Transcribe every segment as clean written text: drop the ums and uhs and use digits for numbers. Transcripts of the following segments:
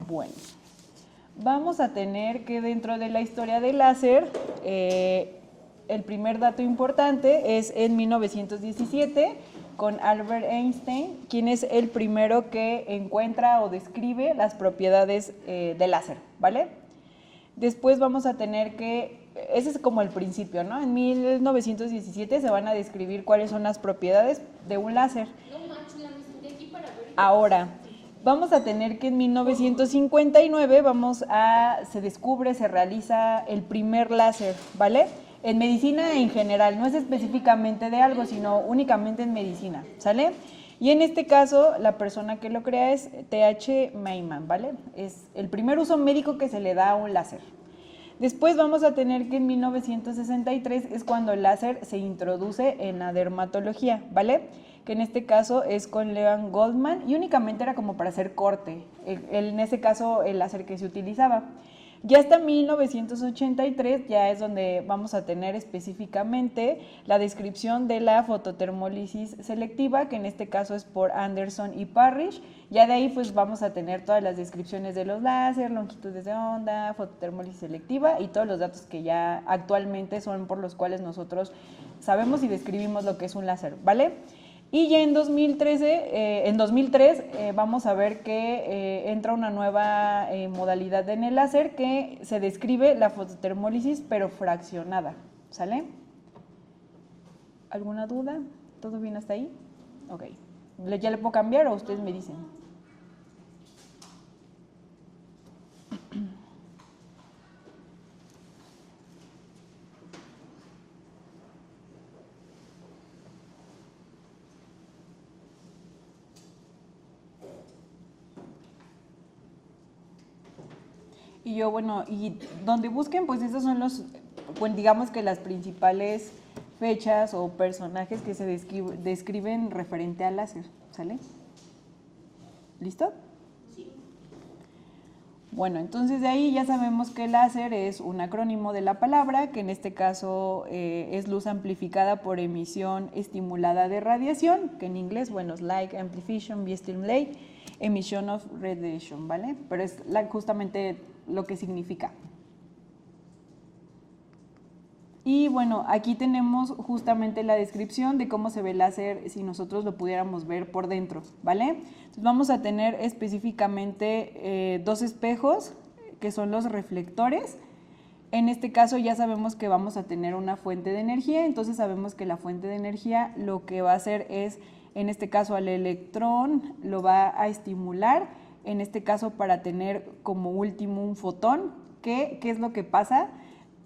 Bueno, vamos a tener que dentro de la historia del láser, el primer dato importante es en 1917 con Albert Einstein, quien es el primero que encuentra o describe las propiedades del láser, ¿vale? Después vamos a tener que, ese es como el principio, ¿no? En 1917 se van a describir cuáles son las propiedades de un láser. No manches, la me senté aquí para ver. Ahora, vamos a tener que en 1959 se realiza el primer láser, ¿vale? En medicina en general, no es específicamente de algo, sino únicamente en medicina, ¿sale? Y en este caso, la persona que lo crea es T.H. Maiman, ¿vale? Es el primer uso médico que se le da a un láser. Después vamos a tener que en 1963 es cuando el láser se introduce en la dermatología, ¿vale? Que en este caso es con Leon Goldman y únicamente era como para hacer corte, en ese caso el láser que se utilizaba. Ya hasta 1983 ya es donde vamos a tener específicamente la descripción de la fototermólisis selectiva, que en este caso es por Anderson y Parrish. Ya de ahí pues vamos a tener todas las descripciones de los láser, longitudes de onda, fototermólisis selectiva y todos los datos que ya actualmente son por los cuales nosotros sabemos y describimos lo que es un láser, ¿vale? Y ya en 2003 vamos a ver que entra una nueva modalidad en el láser que se describe la fototermólisis pero fraccionada, ¿sale? ¿Alguna duda? ¿Todo bien hasta ahí? Ok. ¿Ya le puedo cambiar o ustedes me dicen? Y yo, bueno, y donde busquen, pues esos son los, pues digamos que las principales fechas o personajes que se describen referente al láser, ¿sale? ¿Listo? Sí. Bueno, entonces de ahí ya sabemos que el láser es un acrónimo de la palabra, que en este caso es luz amplificada por emisión estimulada de radiación, que en inglés, bueno, es light amplification via stimulate emission of radiation, ¿vale? Pero es justamente lo que significa. Y bueno, aquí tenemos justamente la descripción de cómo se ve el láser si nosotros lo pudiéramos ver por dentro, ¿vale? Entonces vamos a tener específicamente dos espejos, que son los reflectores. En este caso ya sabemos que vamos a tener una fuente de energía, entonces sabemos que la fuente de energía lo que va a hacer es, en este caso al electrón lo va a estimular, en este caso para tener como último un fotón. ¿Qué es lo que pasa?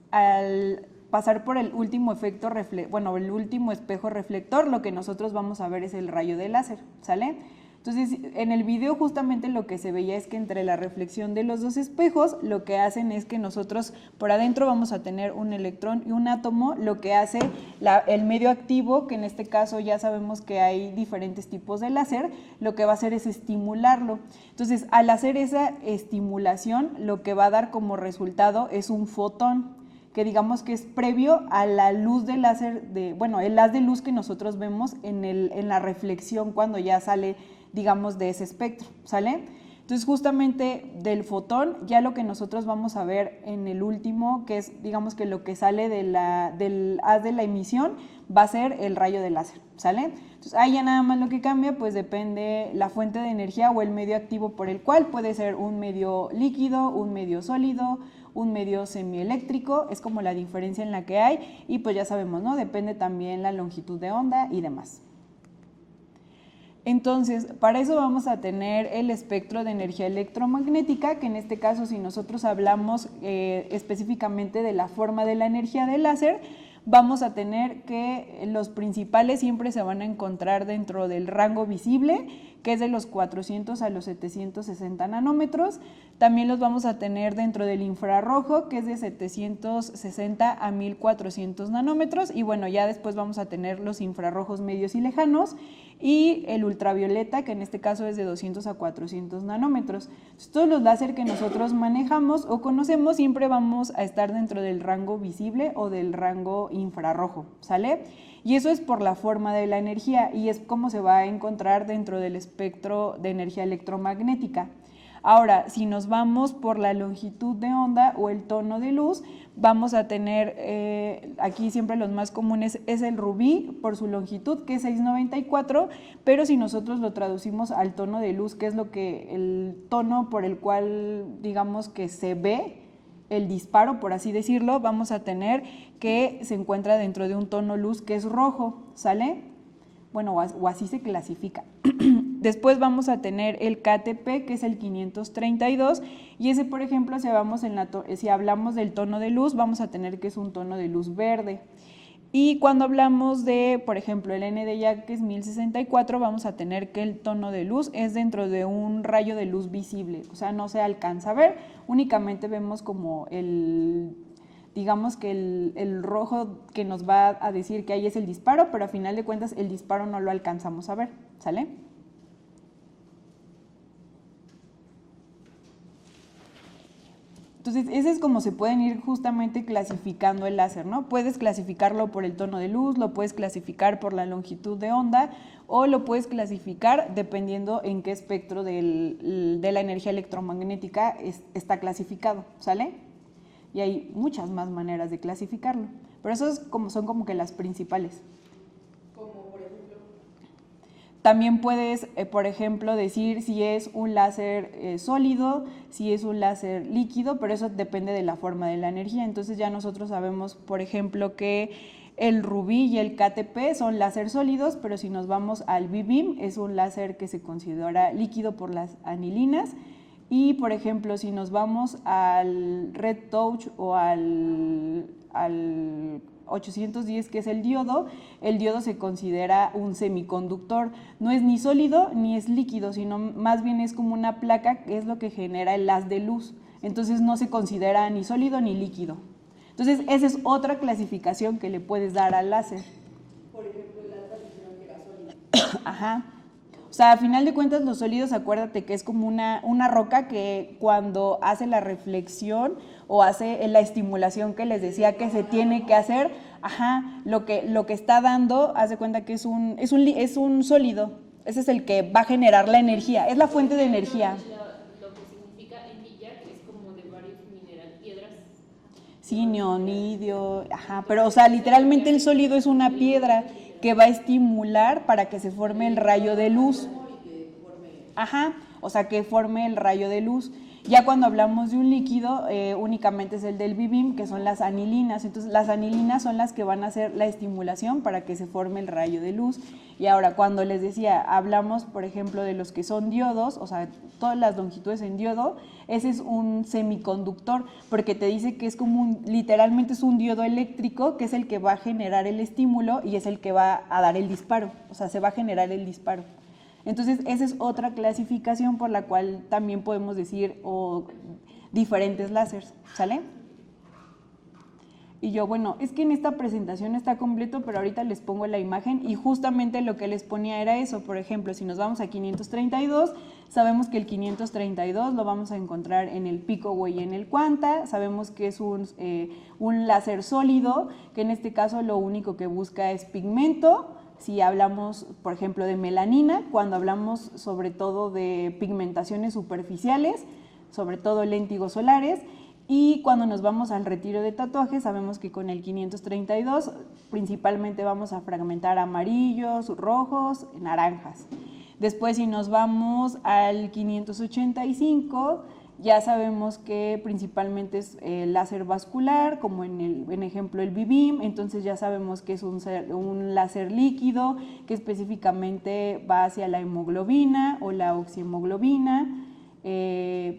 Al pasar por el último el último espejo reflector, lo que nosotros vamos a ver es el rayo de láser, ¿sale? Entonces, en el video justamente lo que se veía es que entre la reflexión de los dos espejos, lo que hacen es que nosotros por adentro vamos a tener un electrón y un átomo, lo que hace el medio activo, que en este caso ya sabemos que hay diferentes tipos de láser, lo que va a hacer es estimularlo. Entonces, al hacer esa estimulación, lo que va a dar como resultado es un fotón, que digamos que es previo a la luz del láser, el haz de luz que nosotros vemos en la reflexión cuando ya sale, digamos, de ese espectro, ¿sale? Entonces, justamente del fotón, ya lo que nosotros vamos a ver en el último, que es, digamos, que lo que sale del haz de la emisión, va a ser el rayo de láser, ¿sale? Entonces, ahí ya nada más lo que cambia, pues depende la fuente de energía o el medio activo por el cual, puede ser un medio líquido, un medio sólido, un medio semieléctrico, es como la diferencia en la que hay, y pues ya sabemos, ¿no? Depende también la longitud de onda y demás. Entonces, para eso vamos a tener el espectro de energía electromagnética, que en este caso, si nosotros hablamos específicamente de la forma de la energía del láser, vamos a tener que los principales siempre se van a encontrar dentro del rango visible, que es de los 400 a los 760 nanómetros. También los vamos a tener dentro del infrarrojo, que es de 760 a 1400 nanómetros. Y bueno, ya después vamos a tener los infrarrojos medios y lejanos y el ultravioleta, que en este caso es de 200 a 400 nanómetros. Entonces, todos los láser que nosotros manejamos o conocemos siempre vamos a estar dentro del rango visible o del rango infrarrojo, ¿sale? Y eso es por la forma de la energía y es como se va a encontrar dentro del espectro de energía electromagnética. Ahora, si nos vamos por la longitud de onda o el tono de luz, vamos a tener, aquí siempre los más comunes es el rubí por su longitud, que es 694, pero si nosotros lo traducimos al tono de luz, que es el tono por el cual digamos que se ve el disparo, por así decirlo, vamos a tener que se encuentra dentro de un tono luz que es rojo, ¿sale? Bueno, o así se clasifica. Después vamos a tener el KTP, que es el 532, y ese, por ejemplo, si hablamos del tono de luz, vamos a tener que es un tono de luz verde. Y cuando hablamos de, por ejemplo, el ND ya que es 1064, vamos a tener que el tono de luz es dentro de un rayo de luz visible, o sea, no se alcanza a ver, únicamente vemos como digamos que el rojo que nos va a decir que ahí es el disparo, pero a final de cuentas el disparo no lo alcanzamos a ver, ¿sale? Entonces, ese es como se pueden ir justamente clasificando el láser, ¿no? Puedes clasificarlo por el tono de luz, lo puedes clasificar por la longitud de onda o lo puedes clasificar dependiendo en qué espectro de la energía electromagnética está clasificado, ¿sale? Y hay muchas más maneras de clasificarlo, pero esos son como que las principales. También puedes, por ejemplo, decir si es un láser sólido, si es un láser líquido, pero eso depende de la forma de la energía. Entonces ya nosotros sabemos, por ejemplo, que el rubí y el KTP son láser sólidos, pero si nos vamos al B-beam, es un láser que se considera líquido por las anilinas. Y, por ejemplo, si nos vamos al red touch o al 810, que es el diodo se considera un semiconductor. No es ni sólido ni es líquido, sino más bien es como una placa que es lo que genera el haz de luz. Entonces no se considera ni sólido ni líquido. Entonces esa es otra clasificación que le puedes dar al láser. Por ejemplo, el alfa dijeron que era sólido. Ajá. O sea, a final de cuentas los sólidos, acuérdate que es como una roca que cuando hace la reflexión o hace la estimulación que les decía que se tiene que hacer, lo que está dando, haz de cuenta que es un sólido. Ese es el que va a generar la energía, es la fuente de energía. Lo que significa enillac es como de varios piedras. Sí, neonidio, pero o sea, literalmente el sólido es una piedra que va a estimular para que se forme el rayo de luz. O sea, que forme el rayo de luz. Ya cuando hablamos de un líquido, únicamente es el del B-beam, que son las anilinas. Entonces, las anilinas son las que van a hacer la estimulación para que se forme el rayo de luz. Y ahora, cuando les decía, hablamos, por ejemplo, de los que son diodos, o sea, todas las longitudes en diodo, ese es un semiconductor, porque te dice que es como literalmente es un diodo eléctrico, que es el que va a generar el estímulo y es el que va a dar el disparo, o sea, se va a generar el disparo. Entonces, esa es otra clasificación por la cual también podemos decir diferentes láseres, ¿sale? Y yo, bueno, es que en esta presentación está completo, pero ahorita les pongo la imagen y justamente lo que les ponía era eso. Por ejemplo, si nos vamos a 532, sabemos que el 532 lo vamos a encontrar en el Picoway y en el Quanta. Sabemos que es un láser sólido, que en este caso lo único que busca es pigmento. Si hablamos, por ejemplo, de melanina, cuando hablamos sobre todo de pigmentaciones superficiales, sobre todo léntigos solares, y cuando nos vamos al retiro de tatuajes, sabemos que con el 532 principalmente vamos a fragmentar amarillos, rojos, naranjas. Después, si nos vamos al 585, ya sabemos que principalmente es láser vascular, como en ejemplo el B-beam, entonces ya sabemos que es un láser líquido que específicamente va hacia la hemoglobina o la oxihemoglobina,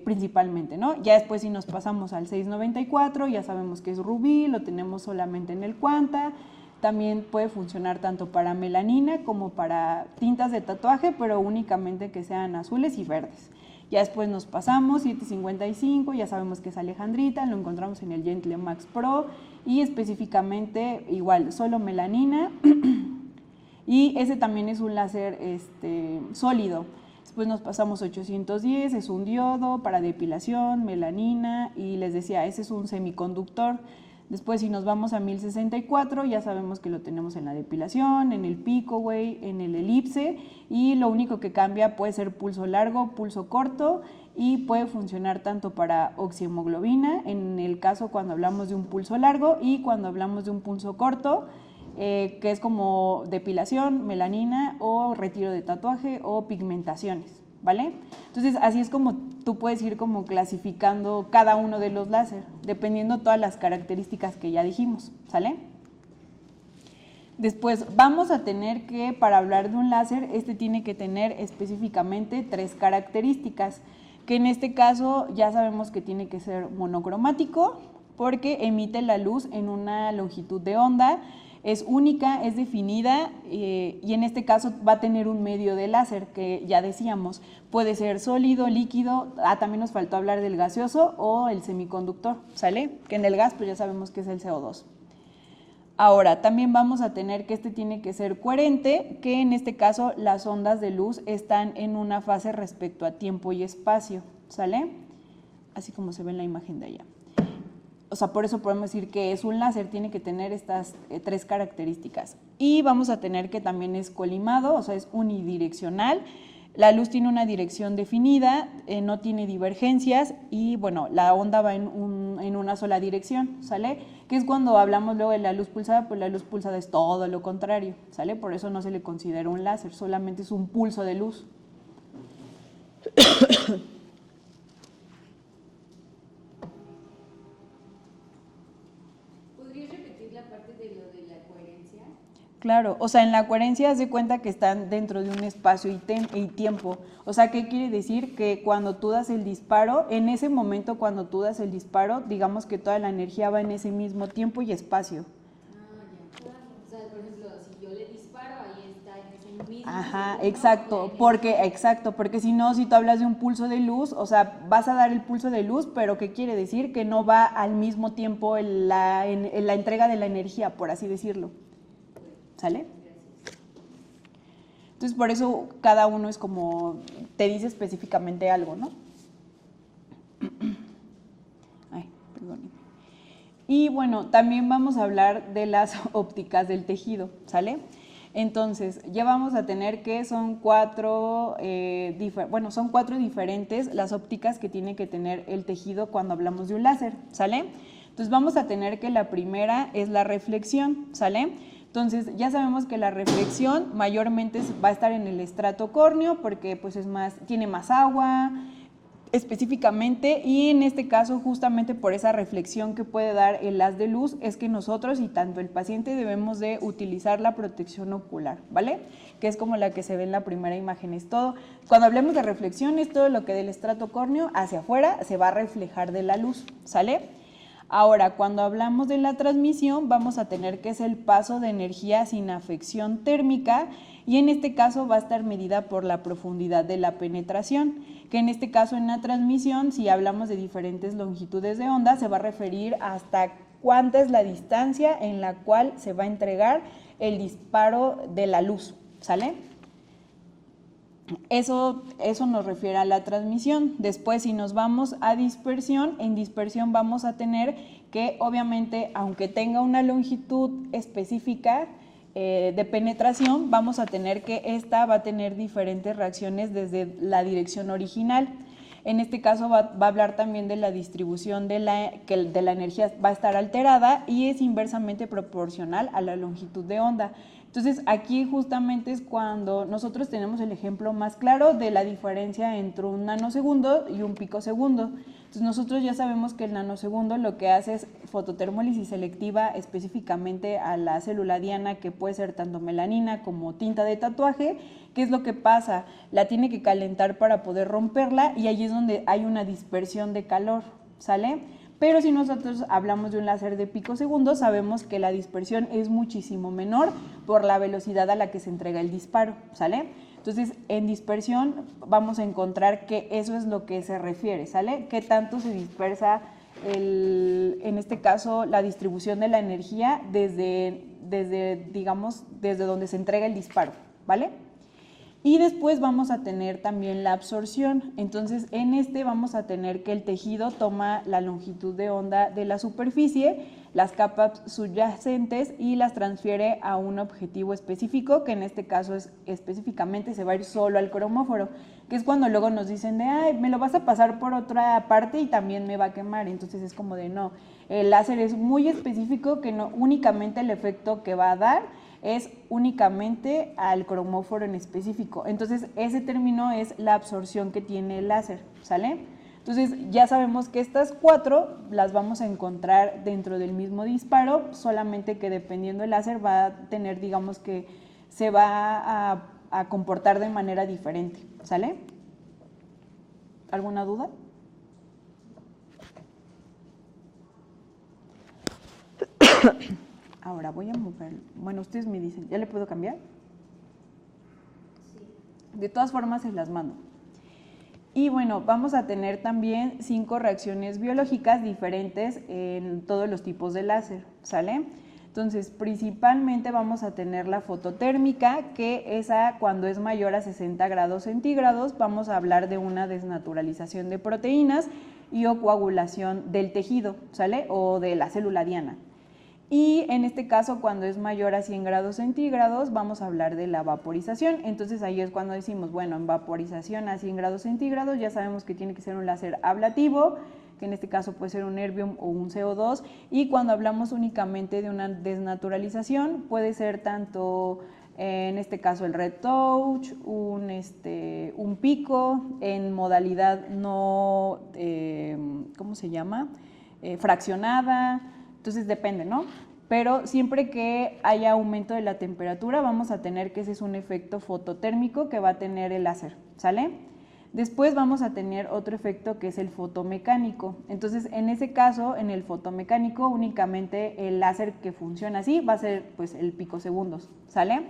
principalmente, ¿no? Ya después si nos pasamos al 694, ya sabemos que es rubí, lo tenemos solamente en el Quanta. También puede funcionar tanto para melanina como para tintas de tatuaje, pero únicamente que sean azules y verdes. Ya después nos pasamos, 755, ya sabemos que es alejandrita, lo encontramos en el Gentle Max Pro y específicamente igual, solo melanina y ese también es un láser sólido. Después nos pasamos 810, es un diodo para depilación, melanina y les decía, ese es un semiconductor. Después, si nos vamos a 1064, ya sabemos que lo tenemos en la depilación, en el pico, güey, en el elipse, y lo único que cambia puede ser pulso largo, pulso corto, y puede funcionar tanto para oxihemoglobina, en el caso cuando hablamos de un pulso largo, y cuando hablamos de un pulso corto, que es como depilación, melanina, o retiro de tatuaje, o pigmentaciones, ¿vale? Entonces, así es como tú puedes ir como clasificando cada uno de los láser, dependiendo todas las características que ya dijimos, ¿sale? Después vamos a tener que, para hablar de un láser, este tiene que tener específicamente 3 características, que en este caso ya sabemos que tiene que ser monocromático, porque emite la luz en una longitud de onda, es única, es definida y en este caso va a tener un medio de láser que ya decíamos, puede ser sólido, líquido, también nos faltó hablar del gaseoso o el semiconductor, ¿sale? Que en el gas pues ya sabemos que es el CO2. Ahora, también vamos a tener que este tiene que ser coherente, que en este caso las ondas de luz están en una fase respecto a tiempo y espacio, ¿sale? Así como se ve en la imagen de allá. O sea, por eso podemos decir que es un láser, tiene que tener estas 3 características. Y vamos a tener que también es colimado, o sea, es unidireccional. La luz tiene una dirección definida, no tiene divergencias y, bueno, la onda va en una sola dirección, ¿sale? Que es cuando hablamos luego de la luz pulsada, pues la luz pulsada es todo lo contrario, ¿sale? Por eso no se le considera un láser, solamente es un pulso de luz. Claro, o sea, en la coherencia haz de cuenta que están dentro de un espacio y tiempo. O sea, ¿qué quiere decir? Que cuando tú das el disparo, en ese momento cuando tú das el disparo, digamos que toda la energía va en ese mismo tiempo y espacio. Ya, claro. O sea, por ejemplo, si yo le disparo, ahí está en ese mismo. Ajá, exacto, porque si no, si tú hablas de un pulso de luz, o sea, vas a dar el pulso de luz, pero ¿qué quiere decir? Que no va al mismo tiempo en la entrega de la energía, por así decirlo. ¿Sale? Entonces, por eso cada uno es como, te dice específicamente algo, ¿no? Ay, perdónenme. Y bueno, también vamos a hablar de las ópticas del tejido, ¿sale? Entonces, ya vamos a tener que son 4 diferentes las ópticas que tiene que tener el tejido cuando hablamos de un láser, ¿sale? Entonces, vamos a tener que la primera es la reflexión, ¿sale? Entonces, ya sabemos que la reflexión mayormente va a estar en el estrato córneo porque pues tiene más agua específicamente, y en este caso justamente por esa reflexión que puede dar el haz de luz es que nosotros y tanto el paciente debemos de utilizar la protección ocular, ¿vale? Que es como la que se ve en la primera imagen, es todo. Cuando hablemos de reflexión es todo lo que del estrato córneo hacia afuera se va a reflejar de la luz, ¿sale? Ahora, cuando hablamos de la transmisión, vamos a tener que es el paso de energía sin afección térmica, y en este caso va a estar medida por la profundidad de la penetración, que en este caso en la transmisión, si hablamos de diferentes longitudes de onda, se va a referir hasta cuánta es la distancia en la cual se va a entregar el disparo de la luz, ¿sale? Eso nos refiere a la transmisión. Después, si nos vamos a dispersión, en dispersión vamos a tener que, obviamente, aunque tenga una longitud específica de penetración, vamos a tener que esta va a tener diferentes reacciones desde la dirección original. En este caso va a hablar también de la distribución de la energía, va a estar alterada y es inversamente proporcional a la longitud de onda. Entonces, aquí justamente es cuando nosotros tenemos el ejemplo más claro de la diferencia entre un nanosegundo y un picosegundo. Entonces, nosotros ya sabemos que el nanosegundo lo que hace es fototermólisis selectiva específicamente a la célula diana, que puede ser tanto melanina como tinta de tatuaje. ¿Qué es lo que pasa? La tiene que calentar para poder romperla y ahí es donde hay una dispersión de calor, ¿sale? Pero si nosotros hablamos de un láser de picosegundos, sabemos que la dispersión es muchísimo menor por la velocidad a la que se entrega el disparo, ¿sale? Entonces, en dispersión vamos a encontrar que eso es lo que se refiere, ¿sale? ¿Qué tanto se dispersa, en este caso, la distribución de la energía desde donde se entrega el disparo, ¿vale? Y después vamos a tener también la absorción. Entonces, en vamos a tener que el tejido toma la longitud de onda de la superficie, las capas subyacentes y las transfiere a un objetivo específico, que en este caso es específicamente se va a ir solo al cromóforo, que es cuando luego nos dicen de, ay, me lo vas a pasar por otra parte y también me va a quemar. Entonces es como de no, el láser es muy específico, que no únicamente el efecto que va a dar es únicamente al cromóforo en específico. Entonces ese término es la absorción que tiene el láser, ¿sale? Entonces ya sabemos que estas 4 las vamos a encontrar dentro del mismo disparo, solamente que dependiendo del láser va a tener, digamos que se va a comportar de manera diferente, ¿sale? ¿Alguna duda? Ahora voy a mover, bueno, ustedes me dicen, ¿ya le puedo cambiar? Sí. De todas formas se las mando. Y bueno, vamos a tener también 5 reacciones biológicas diferentes en todos los tipos de láser, ¿sale? Entonces, principalmente vamos a tener la fototérmica, que esa cuando es mayor a 60 grados centígrados vamos a hablar de una desnaturalización de proteínas y o coagulación del tejido, ¿sale? O de la célula diana. Y en este caso, cuando es mayor a 100 grados centígrados, vamos a hablar de la vaporización. Entonces ahí es cuando decimos, bueno, en vaporización a 100 grados centígrados ya sabemos que tiene que ser un láser ablativo, que en este caso puede ser un erbium o un CO2. Y cuando hablamos únicamente de una desnaturalización, puede ser tanto, en este caso, el red touch, un pico, en modalidad no, ¿cómo se llama? Fraccionada. Entonces depende, ¿no? Pero siempre que haya aumento de la temperatura vamos a tener que ese es un efecto fototérmico que va a tener el láser, ¿sale? Después vamos a tener otro efecto que es el fotomecánico. Entonces en ese caso, en el fotomecánico únicamente el láser que funciona así va a ser pues el picosegundos, ¿sale?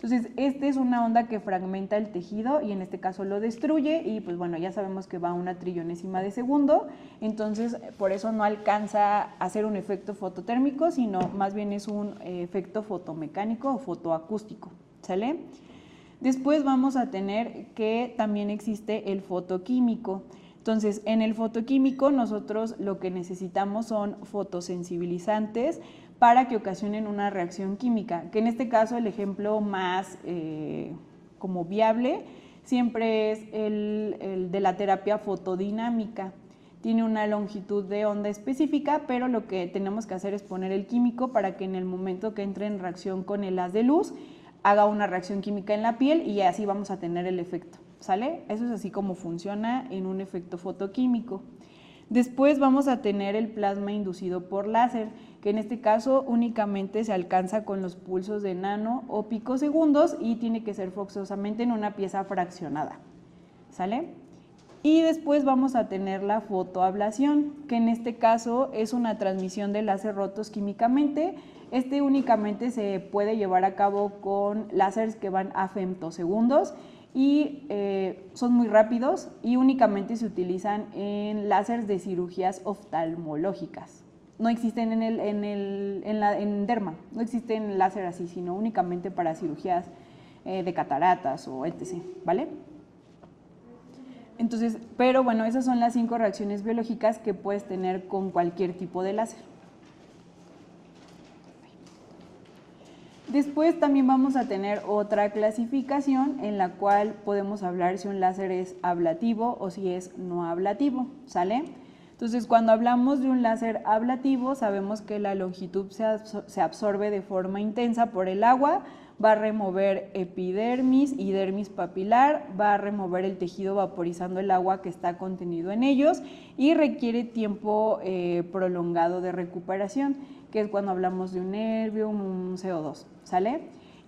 Entonces, esta es una onda que fragmenta el tejido y en este caso lo destruye y pues bueno, ya sabemos que va a una trillonésima de segundo, entonces por eso no alcanza a hacer un efecto fototérmico, sino más bien es un efecto fotomecánico o fotoacústico, ¿sale? Después vamos a tener que también existe el fotoquímico. Entonces, en el fotoquímico nosotros lo que necesitamos son fotosensibilizantes para que ocasionen una reacción química, que en este caso el ejemplo más como viable siempre es el de la terapia fotodinámica. Tiene una longitud de onda específica, pero lo que tenemos que hacer es poner el químico para que en el momento que entre en reacción con el haz de luz haga una reacción química en la piel y así vamos a tener el efecto, ¿sale? Eso es así como funciona en un efecto fotoquímico. Después vamos a tener el plasma inducido por láser, que en este caso únicamente se alcanza con los pulsos de nano o picosegundos y tiene que ser forzosamente en una pieza fraccionada, ¿sale? Y después vamos a tener la fotoablación, que en este caso es una transmisión de láser rotos químicamente. Este únicamente se puede llevar a cabo con láseres que van a femtosegundos y son muy rápidos y únicamente se utilizan en láseres de cirugías oftalmológicas. No existen en derma, no existen láser así, sino únicamente para cirugías de cataratas o etc., ¿vale? Entonces, pero bueno, esas son las 5 reacciones biológicas que puedes tener con cualquier tipo de láser. Después también vamos a tener otra clasificación en la cual podemos hablar si un láser es ablativo o si es no ablativo, ¿sale? Entonces, cuando hablamos de un láser ablativo, sabemos que la longitud se absorbe de forma intensa por el agua, va a remover epidermis y dermis papilar, va a remover el tejido vaporizando el agua que está contenido en ellos y requiere tiempo prolongado de recuperación, que es cuando hablamos de un erbium, un CO2, ¿sale?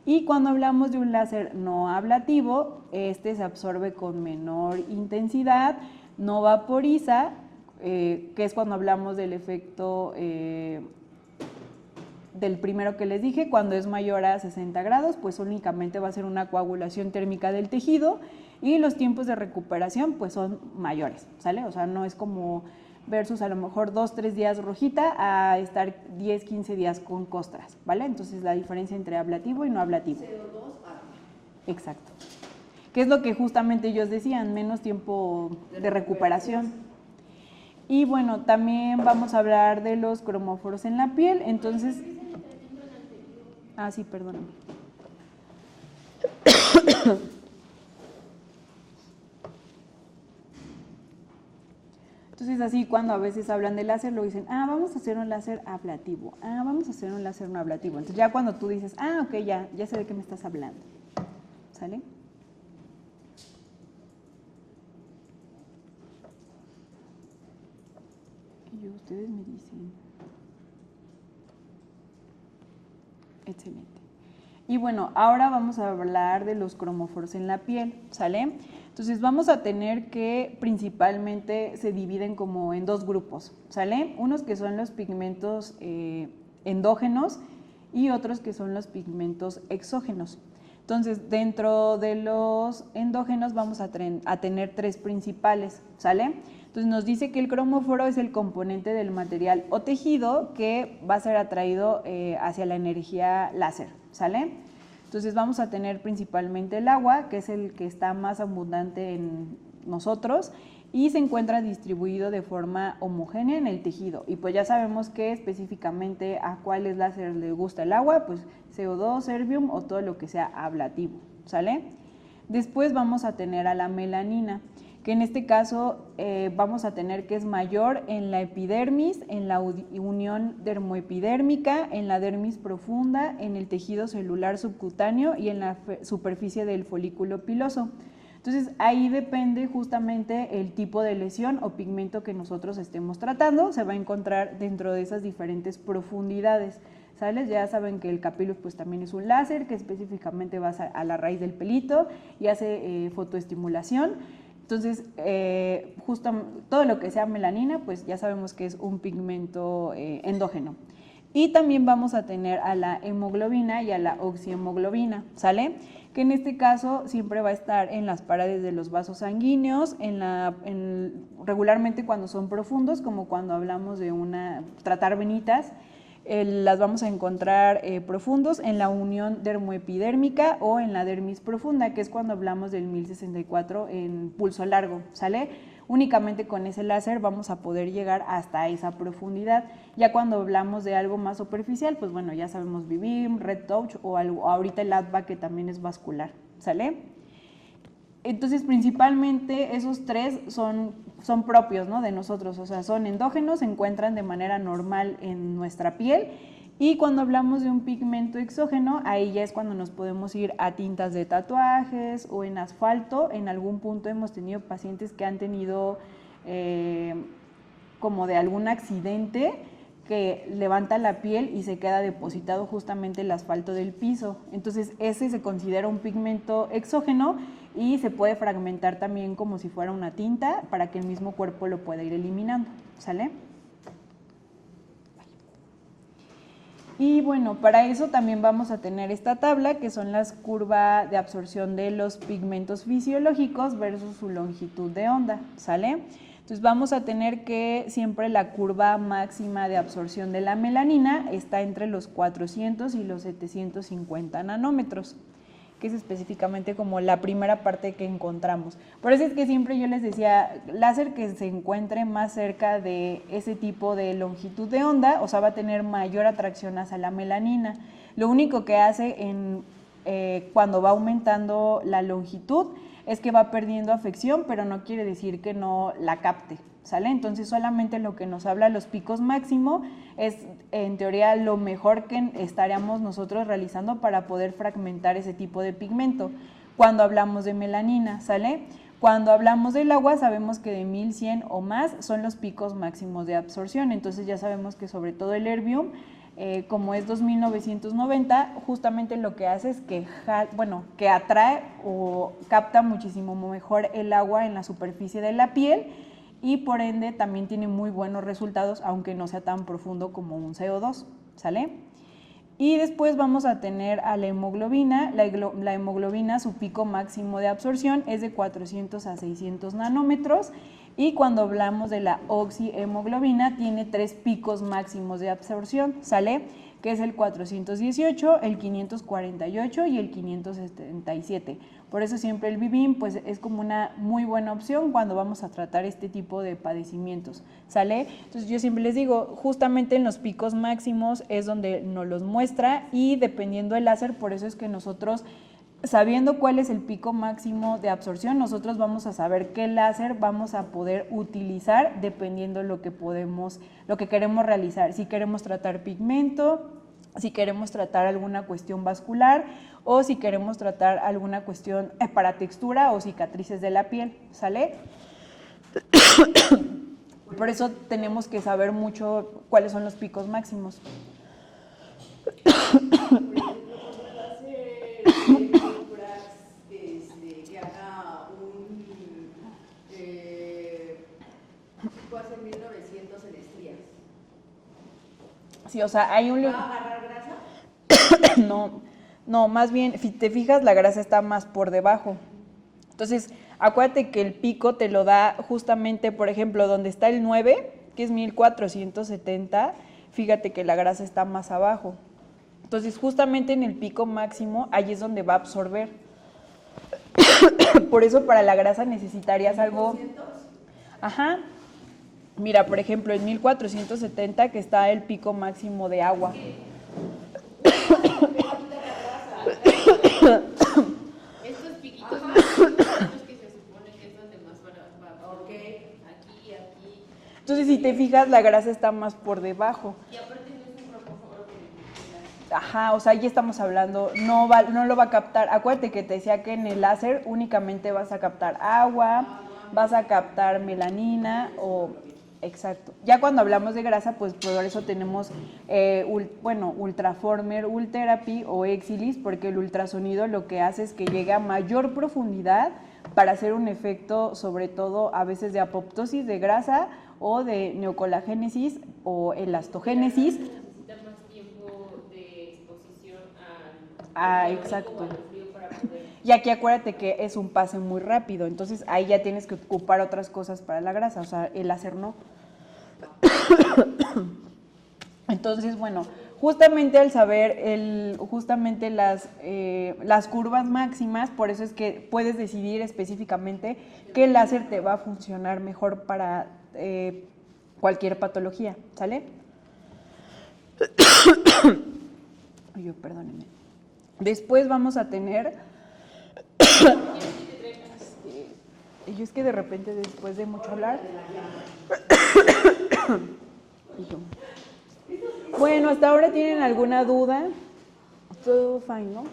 Y cuando hablamos de un láser no ablativo, este se absorbe con menor intensidad, no vaporiza, que es cuando hablamos del efecto del primero que les dije, cuando es mayor a 60 grados, pues únicamente va a ser una coagulación térmica del tejido y los tiempos de recuperación pues son mayores, ¿sale? O sea, no es como versus a lo mejor 2-3 días rojita a estar 10-15 días con costras, ¿vale? Entonces la diferencia entre ablativo y no ablativo. Exacto. ¿Qué es lo que justamente ellos decían? Menos tiempo de recuperación. Y bueno, también vamos a hablar de los cromóforos en la piel, entonces... Ah, sí, perdóname. Entonces así cuando a veces hablan de láser lo dicen, ah, vamos a hacer un láser ablativo, ah, vamos a hacer un láser no ablativo. Entonces ya cuando tú dices, ah, ok, ya sé de qué me estás hablando, ¿sale? Y ustedes me dicen, excelente. Y bueno, ahora vamos a hablar de los cromóforos en la piel, ¿sale? Entonces vamos a tener que principalmente se dividen como en dos grupos, ¿sale? Unos que son los pigmentos endógenos y otros que son los pigmentos exógenos. Entonces, dentro de los endógenos vamos a tener tres principales, ¿sale? Entonces nos dice que el cromóforo es el componente del material o tejido que va a ser atraído hacia la energía láser, ¿sale? Entonces vamos a tener principalmente el agua, que es el que está más abundante en nosotros y se encuentra distribuido de forma homogénea en el tejido. Y pues ya sabemos que específicamente a cuáles láser le gusta el agua, pues CO2, erbium o todo lo que sea ablativo, ¿sale? Después vamos a tener a la melanina, que en este caso vamos a tener que es mayor en la epidermis, en la unión dermoepidérmica, en la dermis profunda, en el tejido celular subcutáneo y en la superficie del folículo piloso. Entonces ahí depende justamente el tipo de lesión o pigmento que nosotros estemos tratando, se va a encontrar dentro de esas diferentes profundidades. ¿Sales? Ya saben que el capillus pues también es un láser que específicamente va a la raíz del pelito y hace fotoestimulación. Entonces, justo todo lo que sea melanina, pues ya sabemos que es un pigmento endógeno. Y también vamos a tener a la hemoglobina y a la oxihemoglobina, ¿sale? Que en este caso siempre va a estar en las paredes de los vasos sanguíneos, regularmente cuando son profundos, como cuando hablamos de tratar venitas, las vamos a encontrar profundos en la unión dermoepidérmica o en la dermis profunda, que es cuando hablamos del 1064 en pulso largo, ¿sale? Únicamente con ese láser vamos a poder llegar hasta esa profundidad. Ya cuando hablamos de algo más superficial, pues bueno, ya sabemos Vivim, Red Touch o ahorita el ADVA que también es vascular, ¿sale? Entonces, principalmente esos tres son propios, ¿no?, de nosotros, o sea, son endógenos, se encuentran de manera normal en nuestra piel y cuando hablamos de un pigmento exógeno, ahí ya es cuando nos podemos ir a tintas de tatuajes o en asfalto. En algún punto hemos tenido pacientes que han tenido como de algún accidente que levanta la piel y se queda depositado justamente el asfalto del piso. Entonces ese se considera un pigmento exógeno y se puede fragmentar también como si fuera una tinta para que el mismo cuerpo lo pueda ir eliminando, ¿sale? Y bueno, para eso también vamos a tener esta tabla que son las curvas de absorción de los pigmentos fisiológicos versus su longitud de onda, ¿sale? Entonces vamos a tener que siempre la curva máxima de absorción de la melanina está entre los 400 y los 750 nanómetros, que es específicamente como la primera parte que encontramos. Por eso es que siempre yo les decía, láser que se encuentre más cerca de ese tipo de longitud de onda, o sea, va a tener mayor atracción hacia la melanina. Lo único que hace cuando va aumentando la longitud es que va perdiendo afección, pero no quiere decir que no la capte, ¿sale? Entonces solamente lo que nos habla los picos máximo es en teoría lo mejor que estaríamos nosotros realizando para poder fragmentar ese tipo de pigmento cuando hablamos de melanina, ¿sale? Cuando hablamos del agua sabemos que de 1100 o más son los picos máximos de absorción, entonces ya sabemos que sobre todo el erbium, como es 2990, justamente lo que hace es que atrae o capta muchísimo mejor el agua en la superficie de la piel y por ende también tiene muy buenos resultados, aunque no sea tan profundo como un CO2, ¿sale? Y después vamos a tener a la hemoglobina. La hemoglobina, su pico máximo de absorción es de 400 a 600 nanómetros Y cuando hablamos de la oxihemoglobina, tiene 3 picos máximos de absorción, ¿sale? Que es el 418, el 548 y el 577. Por eso siempre el Vivim pues, es como una muy buena opción cuando vamos a tratar este tipo de padecimientos, ¿sale? Entonces yo siempre les digo, justamente en los picos máximos es donde nos los muestra y dependiendo del láser, por eso es que nosotros, sabiendo cuál es el pico máximo de absorción, nosotros vamos a saber qué láser vamos a poder utilizar dependiendo lo que queremos realizar. Si queremos tratar pigmento, si queremos tratar alguna cuestión vascular o si queremos tratar alguna cuestión para textura o cicatrices de la piel, ¿sale? Por eso tenemos que saber mucho cuáles son los picos máximos. Que haga un pico hace 1900 en estrías. Sí, o sea, hay un... ¿Va a agarrar grasa? No, más bien, si te fijas, la grasa está más por debajo. Entonces, acuérdate que el pico te lo da justamente, por ejemplo, donde está el 9, que es 1470, fíjate que la grasa está más abajo. Entonces, justamente en el pico máximo, ahí es donde va a absorber. Por eso para la grasa necesitarías algo... Ajá. Mira, por ejemplo, en 1470 que está el pico máximo de agua. Estos piquitos máximos son los que se supone que es donde más va. Ok, aquí, aquí. Entonces, si te fijas, la grasa está más por debajo. Y aparte no es un propósito que Ajá, o sea, ahí estamos hablando, no lo va a captar. Acuérdate que te decía que en el láser únicamente vas a captar agua, vas a captar melanina o... Exacto. Ya cuando hablamos de grasa, pues por eso tenemos, Ultraformer, Ultherapy o Exilis, porque el ultrasonido lo que hace es que llegue a mayor profundidad para hacer un efecto, sobre todo a veces de apoptosis de grasa o de neocolagénesis o elastogénesis. necesita más tiempo de exposición Exacto. o al frío para poder... Y aquí acuérdate que es un pase muy rápido, entonces ahí ya tienes que ocupar otras cosas para la grasa, o sea, el láser no. Entonces, bueno, justamente al saber justamente las curvas máximas, por eso es que puedes decidir específicamente qué láser te va a funcionar mejor para cualquier patología, ¿sale? Perdónenme. Después vamos a tener... Yo es que de repente después de mucho hablar... Bueno, hasta ahora tienen alguna duda. Todo fine, ¿no?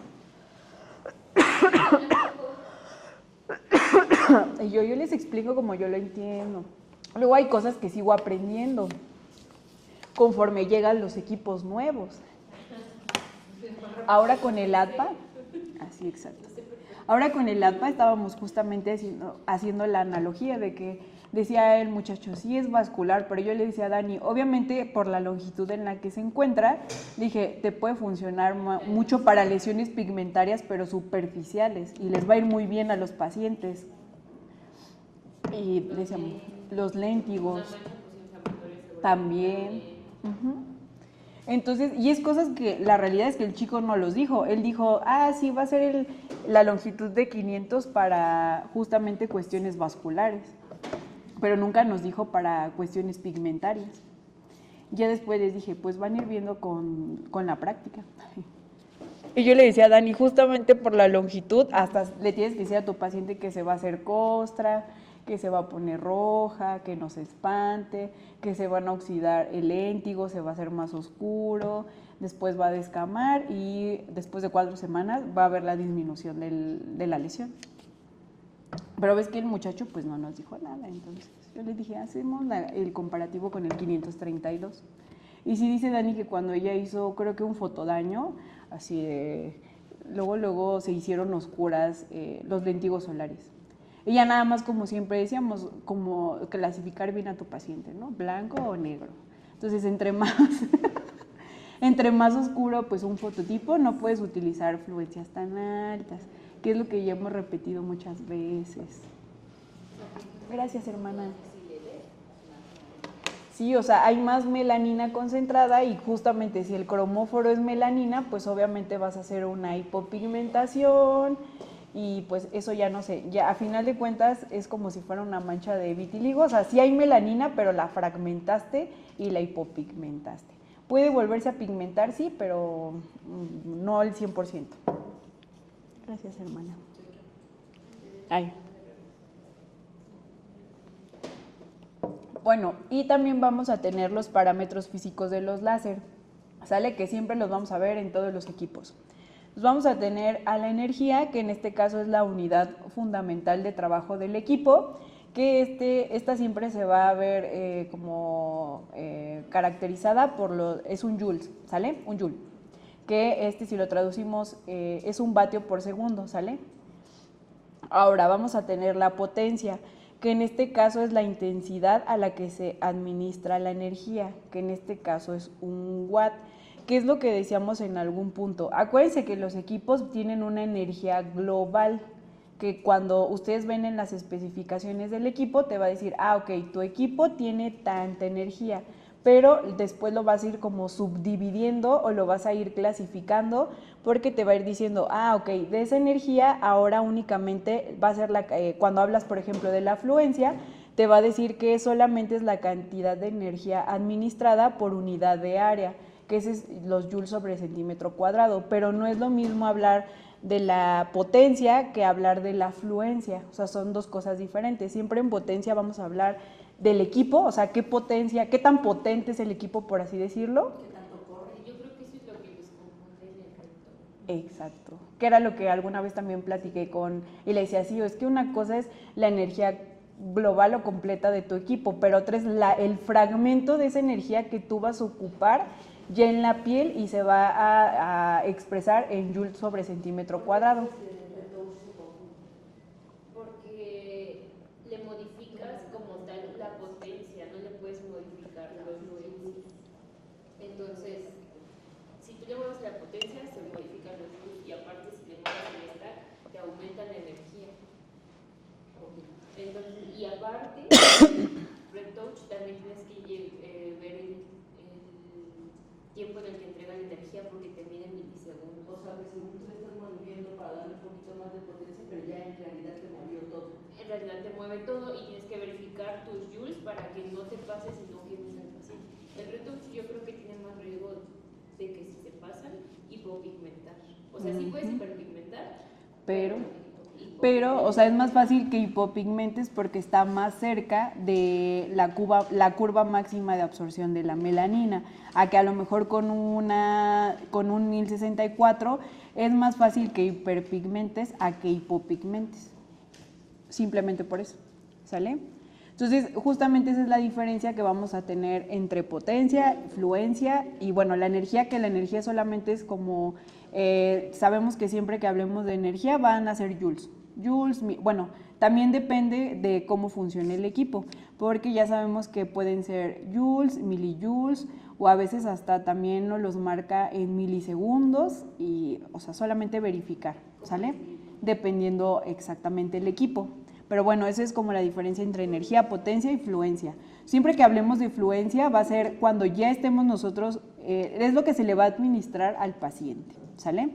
Y yo les explico como yo lo entiendo. Luego hay cosas que sigo aprendiendo conforme llegan los equipos nuevos. Ahora con el ADPA, así exacto. Ahora con el ADPA estábamos justamente haciendo la analogía de que decía el muchacho, sí es vascular, pero yo le decía a Dani, obviamente por la longitud en la que se encuentra, dije, te puede funcionar mucho para lesiones pigmentarias, pero superficiales, y les va a ir muy bien a los pacientes. Y le decíamos, los léntigos también. Entonces, y es cosas que la realidad es que el chico no los dijo. Él dijo, sí, va a ser la longitud de 500 para justamente cuestiones vasculares. Pero nunca nos dijo para cuestiones pigmentarias. Ya después les dije, pues van a ir viendo con la práctica. Y yo le decía a Dani, justamente por la longitud, hasta le tienes que decir a tu paciente que se va a hacer costra, que se va a poner roja, que no se espante, que se van a oxidar el léntigo, se va a hacer más oscuro, después va a descamar y después de 4 semanas va a haber la disminución de la lesión. Pero ves que el muchacho pues no nos dijo nada, entonces yo le dije, hacemos el comparativo con el 532. Y sí dice Dani que cuando ella hizo, creo que un fotodaño, así de, luego se hicieron oscuras los léntigos solares. Ella nada más, como siempre decíamos, como clasificar bien a tu paciente, ¿no? Blanco o negro. Entonces, entre más oscuro, pues un fototipo, no puedes utilizar fluencias tan altas, que es lo que ya hemos repetido muchas veces. Gracias, hermana. Sí, o sea, hay más melanina concentrada y justamente si el cromóforo es melanina, pues obviamente vas a hacer una hipopigmentación y pues eso ya no sé, ya a final de cuentas es como si fuera una mancha de vitiligo, o sea, sí hay melanina, pero la fragmentaste y la hipopigmentaste. Puede volverse a pigmentar, sí, pero no al 100%. Gracias, hermana. Ay. Bueno, y también vamos a tener los parámetros físicos de los láser, ¿sale? Que siempre los vamos a ver en todos los equipos. Pues vamos a tener a la energía, que en este caso es la unidad fundamental de trabajo del equipo, que esta siempre se va a ver como caracterizada por es un joules, ¿sale? Un joule, que si lo traducimos es un vatio por segundo, ¿sale? Ahora vamos a tener la potencia, que en este caso es la intensidad a la que se administra la energía, que en este caso es un watt, que es lo que decíamos en algún punto. Acuérdense que los equipos tienen una energía global, que cuando ustedes ven en las especificaciones del equipo te va a decir, ok, tu equipo tiene tanta energía, pero después lo vas a ir como subdividiendo o lo vas a ir clasificando porque te va a ir diciendo, ok, de esa energía ahora únicamente va a ser cuando hablas, por ejemplo, de la afluencia, te va a decir que solamente es la cantidad de energía administrada por unidad de área, que es los joules sobre centímetro cuadrado, pero no es lo mismo hablar de la potencia que hablar de la afluencia, o sea, son dos cosas diferentes. Siempre en potencia vamos a hablar del equipo, o sea, qué potencia, qué tan potente es el equipo, por así decirlo. ¿Qué tanto corre? Yo creo que eso es lo que les confunde en el resto. Exacto, que era lo que alguna vez también platiqué y le decía, sí, es que una cosa es la energía global o completa de tu equipo, pero otra es el fragmento de esa energía que tú vas a ocupar ya en la piel y se va a expresar en joules sobre centímetro cuadrado. Porque le modificas como tal la potencia, no le puedes modificar los joules. Entonces, si tú le mueves la potencia, se modifican los joules y aparte si le mueves el stack, te aumenta la energía. Entonces, y aparte, retouch también tienes que ver el tiempo en el que entrega la energía porque te mide milisegundos. O sea, que según tú le estás moviendo para darle un poquito más de potencia, pero ya en realidad te movió todo. En realidad te mueve todo y tienes que verificar tus joules para que no te pases y no quemes al paciente. El retouch yo creo que tiene más riesgo de que si se pasan, hipopigmentar. O sea, sí puedes hiperpigmentar, pero, o sea, es más fácil que hipopigmentes porque está más cerca de la curva máxima de absorción de la melanina, a que a lo mejor con un 1064 es más fácil que hiperpigmentes a que hipopigmentes, simplemente por eso, ¿sale? Entonces, justamente esa es la diferencia que vamos a tener entre potencia, fluencia y, bueno, la energía, que la energía solamente es como, sabemos que siempre que hablemos de energía van a ser joules. Bueno, también depende de cómo funcione el equipo, porque ya sabemos que pueden ser joules, milijoules, o a veces hasta también nos los marca en milisegundos, y, o sea, solamente verificar, ¿sale? Dependiendo exactamente el equipo. Pero bueno, esa es como la diferencia entre energía, potencia y fluencia. Siempre que hablemos de fluencia va a ser cuando ya estemos nosotros, es lo que se le va a administrar al paciente, ¿sale?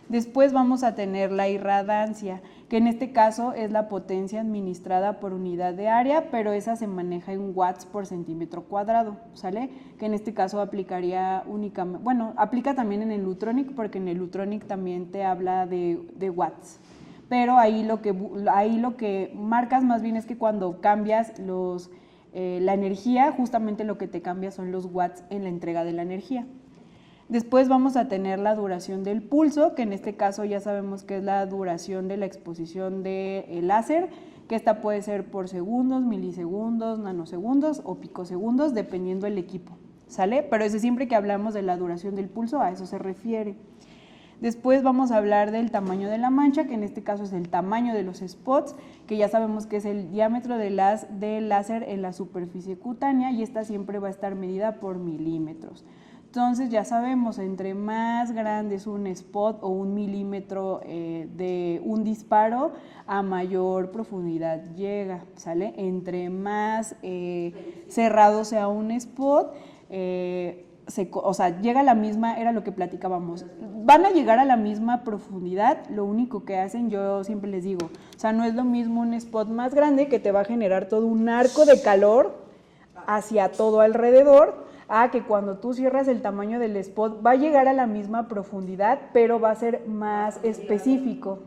Después vamos a tener la irradancia, que en este caso es la potencia administrada por unidad de área, pero esa se maneja en watts por centímetro cuadrado, ¿sale? Que en este caso aplicaría únicamente, bueno, aplica también en el Lutronic, porque en el Lutronic también te habla de watts. Pero ahí lo que marcas más bien es que cuando cambias la energía, justamente lo que te cambia son los watts en la entrega de la energía. Después vamos a tener la duración del pulso, que en este caso ya sabemos que es la duración de la exposición del láser, que esta puede ser por segundos, milisegundos, nanosegundos o picosegundos, dependiendo del equipo, ¿sale? Pero eso siempre que hablamos de la duración del pulso, a eso se refiere. Después vamos a hablar del tamaño de la mancha, que en este caso es el tamaño de los spots, que ya sabemos que es el diámetro del láser en la superficie cutánea y esta siempre va a estar medida por milímetros. Entonces ya sabemos, entre más grande es un spot o un milímetro de un disparo, a mayor profundidad llega, ¿sale? Entre más cerrado sea un spot, o sea, llega a la misma, era lo que platicábamos, van a llegar a la misma profundidad, lo único que hacen, yo siempre les digo, o sea, no es lo mismo un spot más grande que te va a generar todo un arco de calor hacia todo alrededor, a que cuando tú cierras el tamaño del spot va a llegar a la misma profundidad, pero va a ser más específico.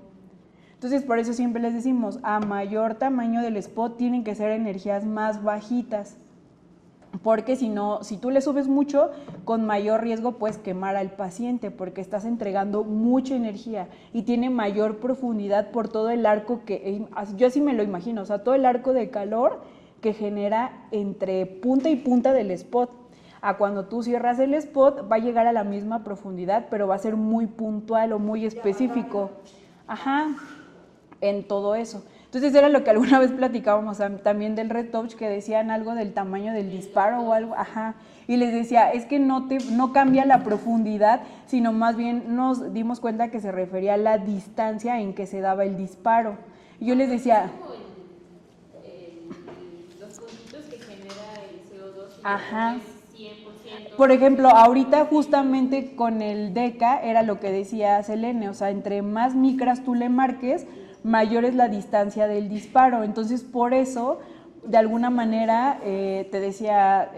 Entonces, por eso siempre les decimos, a mayor tamaño del spot tienen que ser energías más bajitas, porque si no, si tú le subes mucho, con mayor riesgo puedes quemar al paciente, porque estás entregando mucha energía y tiene mayor profundidad por todo el arco que, yo así me lo imagino, o sea, todo el arco de calor que genera entre punta y punta del spot. A cuando tú cierras el spot va a llegar a la misma profundidad, pero va a ser muy puntual o muy específico. Ajá, en todo eso. Entonces era lo que alguna vez platicábamos también del retouch, que decían algo del tamaño del disparo o algo, ajá, y les decía, es que no cambia la profundidad, sino más bien nos dimos cuenta que se refería a la distancia en que se daba el disparo. Y yo les decía, los puntitos que genera el CO2 ajá. es 100%. Por ejemplo, ahorita justamente con el DECA era lo que decía Selene, o sea, entre más micras tú le marques, mayor es la distancia del disparo. Entonces, por eso, de alguna manera, te decía,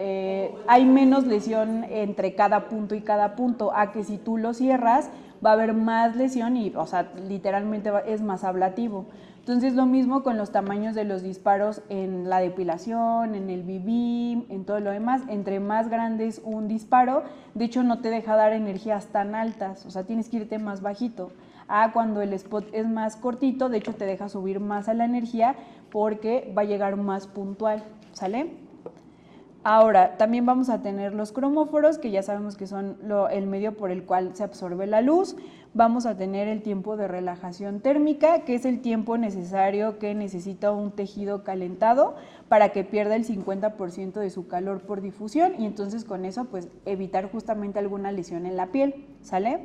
hay menos lesión entre cada punto y cada punto, a que si tú lo cierras, va a haber más lesión y, o sea, literalmente es más ablativo. Entonces, lo mismo con los tamaños de los disparos en la depilación, en el BB, en todo lo demás. Entre más grande es un disparo, de hecho no te deja dar energías tan altas, o sea, tienes que irte más bajito. Cuando el spot es más cortito, de hecho te deja subir más a la energía porque va a llegar más puntual, ¿sale? Ahora, también vamos a tener los cromóforos, que ya sabemos que son el medio por el cual se absorbe la luz. Vamos a tener el tiempo de relajación térmica, que es el tiempo necesario que necesita un tejido calentado para que pierda el 50% de su calor por difusión, y entonces con eso pues evitar justamente alguna lesión en la piel, ¿sale?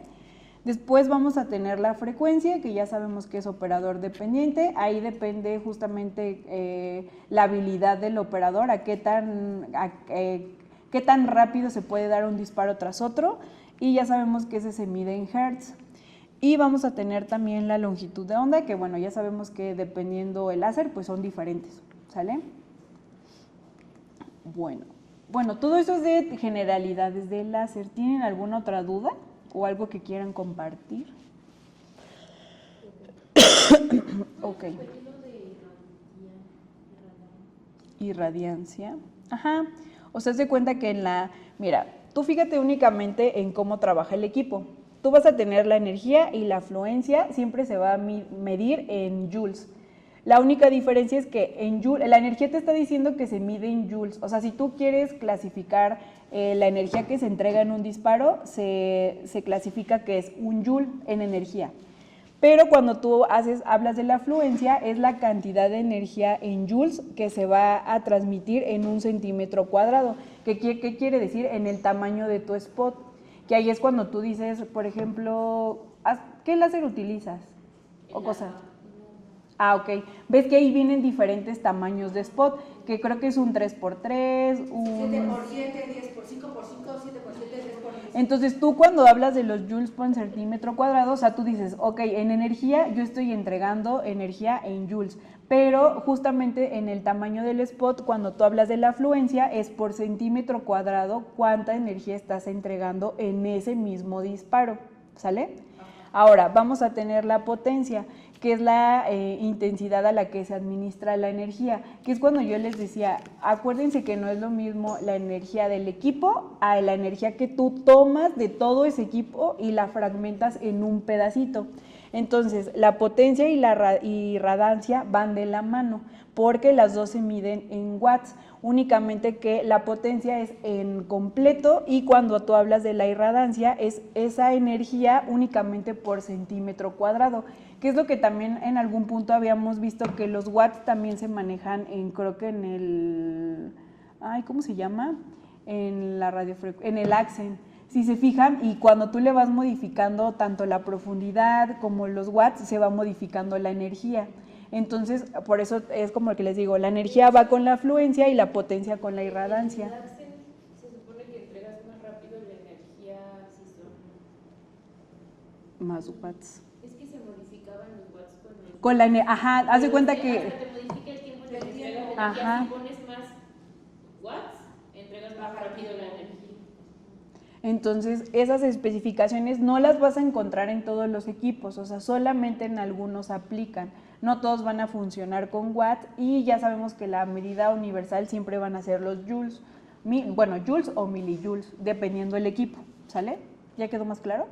Después vamos a tener la frecuencia, que ya sabemos que es operador dependiente. Ahí depende justamente la habilidad del operador, a qué tan rápido se puede dar un disparo tras otro. Y ya sabemos que ese se mide en hertz. Y vamos a tener también la longitud de onda, que bueno, ya sabemos que dependiendo el láser, pues son diferentes, ¿sale? Bueno, todo eso es de generalidades del láser. ¿Tienen alguna otra duda o algo que quieran compartir? Ok. Irradiancia. Ajá. O sea, se cuenta que mira, tú fíjate únicamente en cómo trabaja el equipo. Tú vas a tener la energía y la afluencia siempre se va a medir en joules. La única diferencia es que en joules, la energía te está diciendo que se mide en joules. O sea, si tú quieres clasificar la energía que se entrega en un disparo, se clasifica que es un joule en energía. Pero cuando tú hablas de la afluencia, es la cantidad de energía en joules que se va a transmitir en un centímetro cuadrado. ¿Qué quiere decir? En el tamaño de tu spot. Que ahí es cuando tú dices, por ejemplo, ¿qué láser utilizas? O cosa. Ok. Ves que ahí vienen diferentes tamaños de spot, que creo que es un 3x3, un 7x7, 10x5x5, 7x7, 3x10. Entonces tú cuando hablas de los joules por centímetro cuadrado, o sea, tú dices, ok, en energía yo estoy entregando energía en joules, pero justamente en el tamaño del spot, cuando tú hablas de la afluencia, es por centímetro cuadrado cuánta energía estás entregando en ese mismo disparo, ¿sale? Ahora, vamos a tener la potencia, que es la intensidad a la que se administra la energía, que es cuando yo les decía, acuérdense que no es lo mismo la energía del equipo a la energía que tú tomas de todo ese equipo y la fragmentas en un pedacito. Entonces, la potencia y la irradancia van de la mano, porque las dos se miden en watts, únicamente que la potencia es en completo y cuando tú hablas de la irradancia es esa energía únicamente por centímetro cuadrado, que es lo que también en algún punto habíamos visto que los watts también se manejan creo que en el, ¿cómo se llama? En la en el accent. Si se fijan, y cuando tú le vas modificando tanto la profundidad como los watts, se va modificando la energía. Entonces, por eso es como que les digo, la energía va con la afluencia y la potencia con la irradancia. Se supone que entregas más rápido la energía si son Más watts. Es que se modificaban los watts con la energía. Ajá, haz de cuenta que... Hasta te modifica el tiempo en el que entregas la energía. Ajá. Si pones más watts, entregas más rápido la energía. Entonces, esas especificaciones no las vas a encontrar en todos los equipos, o sea, solamente en algunos aplican. No todos van a funcionar con watts y ya sabemos que la medida universal siempre van a ser los joules. Bueno, joules o millijoules, dependiendo del equipo, ¿sale? ¿Ya quedó más claro?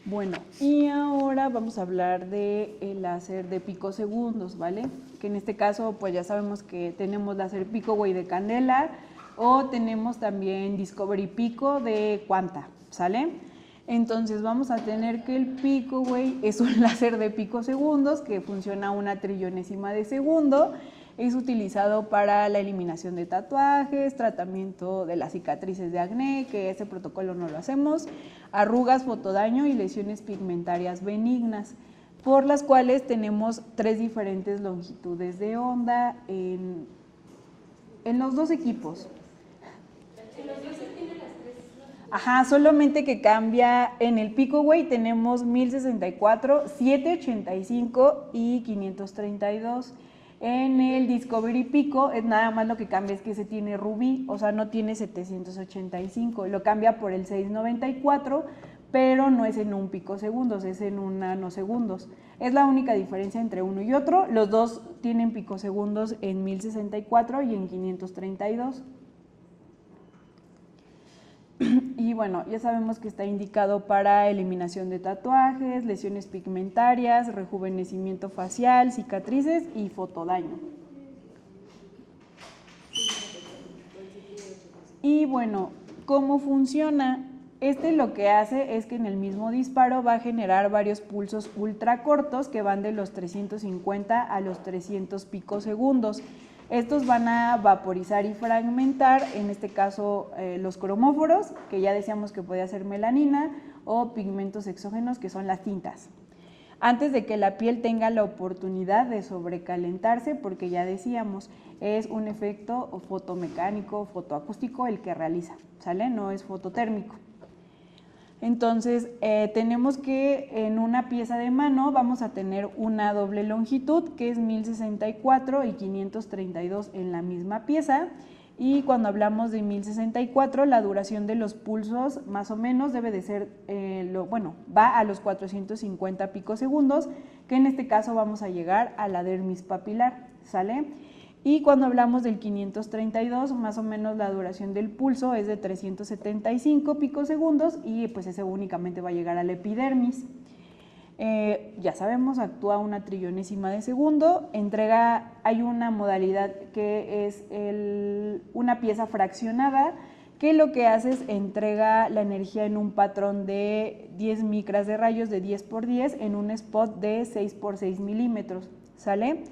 Bueno, y ahora vamos a hablar del láser de picosegundos, ¿vale? Que en este caso, pues ya sabemos que tenemos láser Picoway de candela, o tenemos también Discovery Pico de Quanta, ¿sale? Entonces vamos a tener que el Picoway es un láser de picosegundos que funciona a 1/300ª de segundo, es utilizado para la eliminación de tatuajes, tratamiento de las cicatrices de acné, que ese protocolo no lo hacemos, arrugas, fotodaño y lesiones pigmentarias benignas, por las cuales tenemos 3 diferentes longitudes de onda en los dos equipos. Ajá, solamente que cambia, en el Picoway tenemos 1064, 785 y 532. En el Discovery Pico, nada más lo que cambia es que ese tiene rubí, o sea, no tiene 785, lo cambia por el 694, pero no es en un picosegundos, es en un nanosegundos. Es la única diferencia entre uno y otro, los dos tienen picosegundos en 1064 y en 532. Y bueno, ya sabemos que está indicado para eliminación de tatuajes, lesiones pigmentarias, rejuvenecimiento facial, cicatrices y fotodaño. Y bueno, ¿cómo funciona? Lo que hace es que en el mismo disparo va a generar varios pulsos ultra cortos que van de los 350 a los 300 picosegundos. Estos van a vaporizar y fragmentar, en este caso los cromóforos, que ya decíamos que podía ser melanina, o pigmentos exógenos, que son las tintas. Antes de que la piel tenga la oportunidad de sobrecalentarse, porque ya decíamos, es un efecto fotomecánico, fotoacústico el que realiza, ¿sale? No es fototérmico. Entonces, tenemos que en una pieza de mano vamos a tener una doble longitud, que es 1064 y 532 en la misma pieza. Y cuando hablamos de 1064, la duración de los pulsos más o menos debe de ser, va a los 450 picosegundos, que en este caso vamos a llegar a la dermis papilar, ¿sale? Y cuando hablamos del 532, más o menos la duración del pulso es de 375 picosegundos y pues ese únicamente va a llegar a la epidermis. Ya sabemos, actúa a 1/300ª de segundo, hay una modalidad que es una pieza fraccionada, que lo que hace es entrega la energía en un patrón de 10 micras de rayos de 10 por 10 en un spot de 6 por 6 milímetros, ¿sale?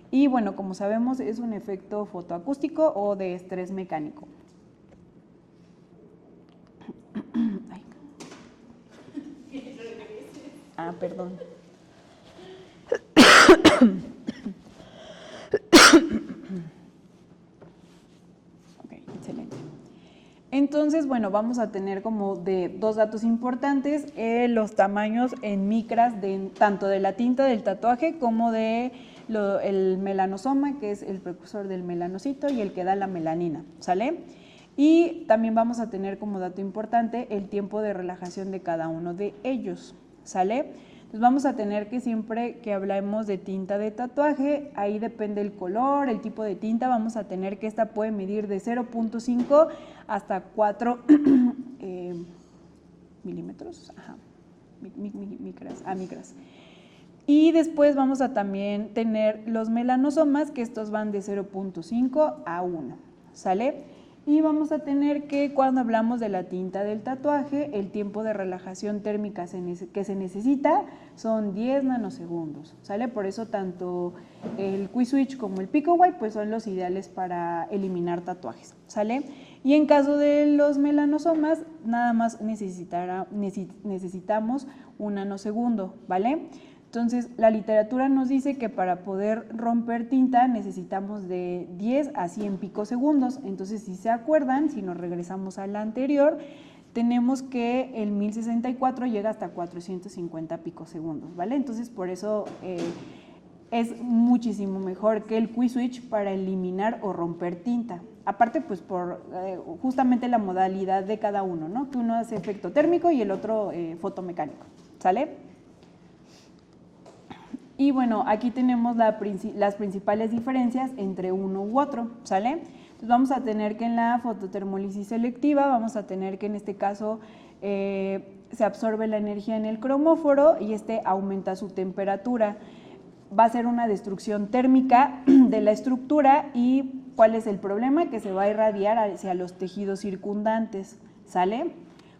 Y bueno, como sabemos, es un efecto fotoacústico o de estrés mecánico. Ay. Ah, perdón. Ok, excelente. Entonces, bueno, vamos a tener como de 2 datos importantes, los tamaños en micras tanto de la tinta del tatuaje como de el melanosoma, que es el precursor del melanocito y el que da la melanina, ¿sale? Y también vamos a tener como dato importante el tiempo de relajación de cada uno de ellos, ¿sale? Entonces vamos a tener que siempre que hablemos de tinta de tatuaje, ahí depende el color, el tipo de tinta, vamos a tener que esta puede medir de 0.5 hasta 4 milímetros, ajá, micras. Y después vamos a también tener los melanosomas, que estos van de 0.5 a 1, ¿sale? Y vamos a tener que cuando hablamos de la tinta del tatuaje, el tiempo de relajación térmica que se necesita son 10 nanosegundos, ¿sale? Por eso tanto el Quick Switch como el Pico White pues son los ideales para eliminar tatuajes, ¿sale? Y en caso de los melanosomas, nada más necesitamos 1 nanosegundo, ¿vale? Entonces, la literatura nos dice que para poder romper tinta necesitamos de 10 a 100 picosegundos. Entonces, si se acuerdan, si nos regresamos a la anterior, tenemos que el 1064 llega hasta 450 picosegundos, ¿vale? Entonces, por eso es muchísimo mejor que el Quick Switch para eliminar o romper tinta. Aparte, pues por justamente la modalidad de cada uno, ¿no? Que uno hace efecto térmico y el otro fotomecánico, ¿sale? Y bueno, aquí tenemos las principales diferencias entre uno u otro, ¿sale? Entonces vamos a tener que en la fototermólisis selectiva, vamos a tener que en este caso se absorbe la energía en el cromóforo y aumenta su temperatura. Va a ser una destrucción térmica de la estructura y ¿cuál es el problema? Que se va a irradiar hacia los tejidos circundantes, ¿sale?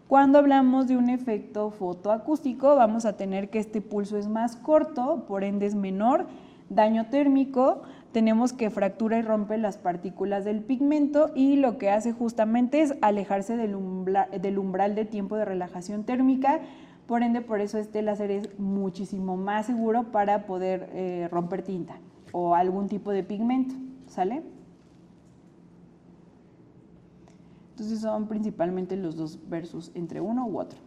Cuando hablamos de un efecto fotoacústico, vamos a tener que este pulso es más corto, por ende es menor, daño térmico, tenemos que fractura y rompe las partículas del pigmento y lo que hace justamente es alejarse del umbral de tiempo de relajación térmica, por ende por eso este láser es muchísimo más seguro para poder romper tinta o algún tipo de pigmento, ¿sale? Entonces son principalmente los dos versus entre uno u otro.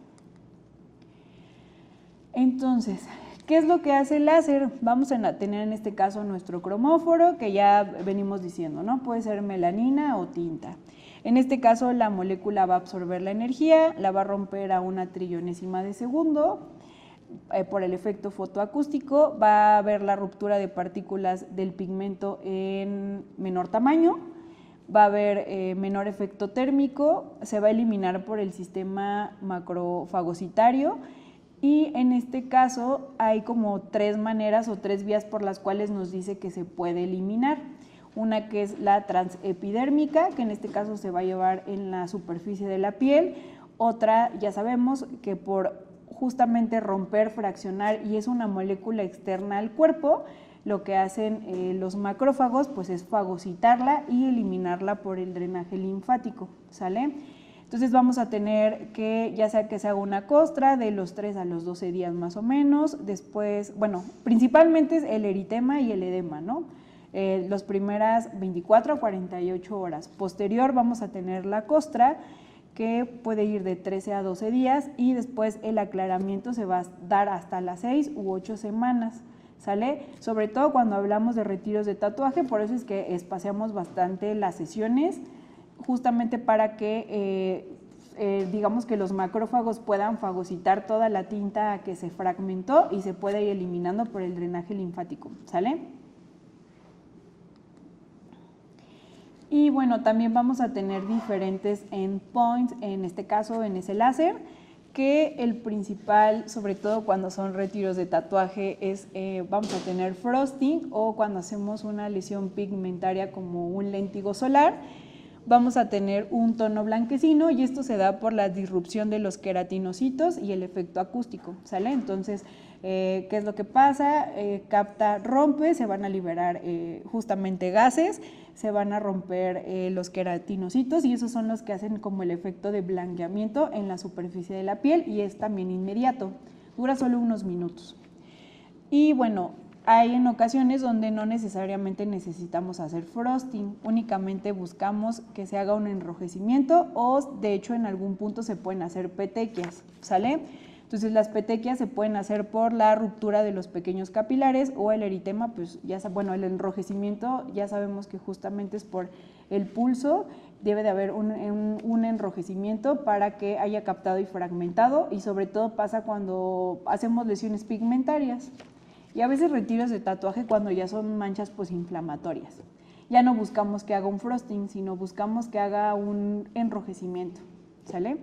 Entonces, ¿qué es lo que hace el láser? Vamos a tener en este caso nuestro cromóforo, que ya venimos diciendo, ¿no? Puede ser melanina o tinta. En este caso la molécula va a absorber la energía, la va a romper a 1/300 de segundo. Por el efecto fotoacústico va a haber la ruptura de partículas del pigmento en menor tamaño. Va a haber menor efecto térmico, se va a eliminar por el sistema macrofagocitario y en este caso hay como 3 maneras o 3 vías por las cuales nos dice que se puede eliminar. Una que es la transepidérmica, que en este caso se va a llevar en la superficie de la piel. Otra, ya sabemos que por justamente romper, fraccionar y es una molécula externa al cuerpo, lo que hacen los macrófagos pues es fagocitarla y eliminarla por el drenaje linfático, ¿sale? Entonces vamos a tener que, ya sea que se haga una costra de los 3 a los 12 días más o menos, después, bueno, principalmente es el eritema y el edema, ¿no? Las primeras 24 a 48 horas. Posterior vamos a tener la costra, que puede ir de 13 a 12 días y después el aclaramiento se va a dar hasta las 6 u 8 semanas. ¿Sale? Sobre todo cuando hablamos de retiros de tatuaje, por eso es que espaciamos bastante las sesiones, justamente para que digamos que los macrófagos puedan fagocitar toda la tinta que se fragmentó y se pueda ir eliminando por el drenaje linfático, ¿sale? Y bueno, también vamos a tener diferentes endpoints, en este caso en ese láser, que el principal, sobre todo cuando son retiros de tatuaje, es vamos a tener frosting o cuando hacemos una lesión pigmentaria como un léntigo solar, vamos a tener un tono blanquecino y esto se da por la disrupción de los queratinocitos y el efecto acústico, ¿sale? Entonces, ¿qué es lo que pasa? Rompe, se van a liberar justamente gases, se van a romper los queratinocitos y esos son los que hacen como el efecto de blanqueamiento en la superficie de la piel y es también inmediato, dura solo unos minutos. Y bueno, hay en ocasiones donde no necesariamente necesitamos hacer frosting, únicamente buscamos que se haga un enrojecimiento o de hecho en algún punto se pueden hacer petequias, ¿sale? Entonces las petequias se pueden hacer por la ruptura de los pequeños capilares o el eritema, pues ya bueno, el enrojecimiento ya sabemos que justamente es por el pulso, debe de haber un enrojecimiento para que haya captado y fragmentado y sobre todo pasa cuando hacemos lesiones pigmentarias y a veces retiros de tatuaje cuando ya son manchas posinflamatorias. Ya no buscamos que haga un frosting, sino buscamos que haga un enrojecimiento, ¿sale?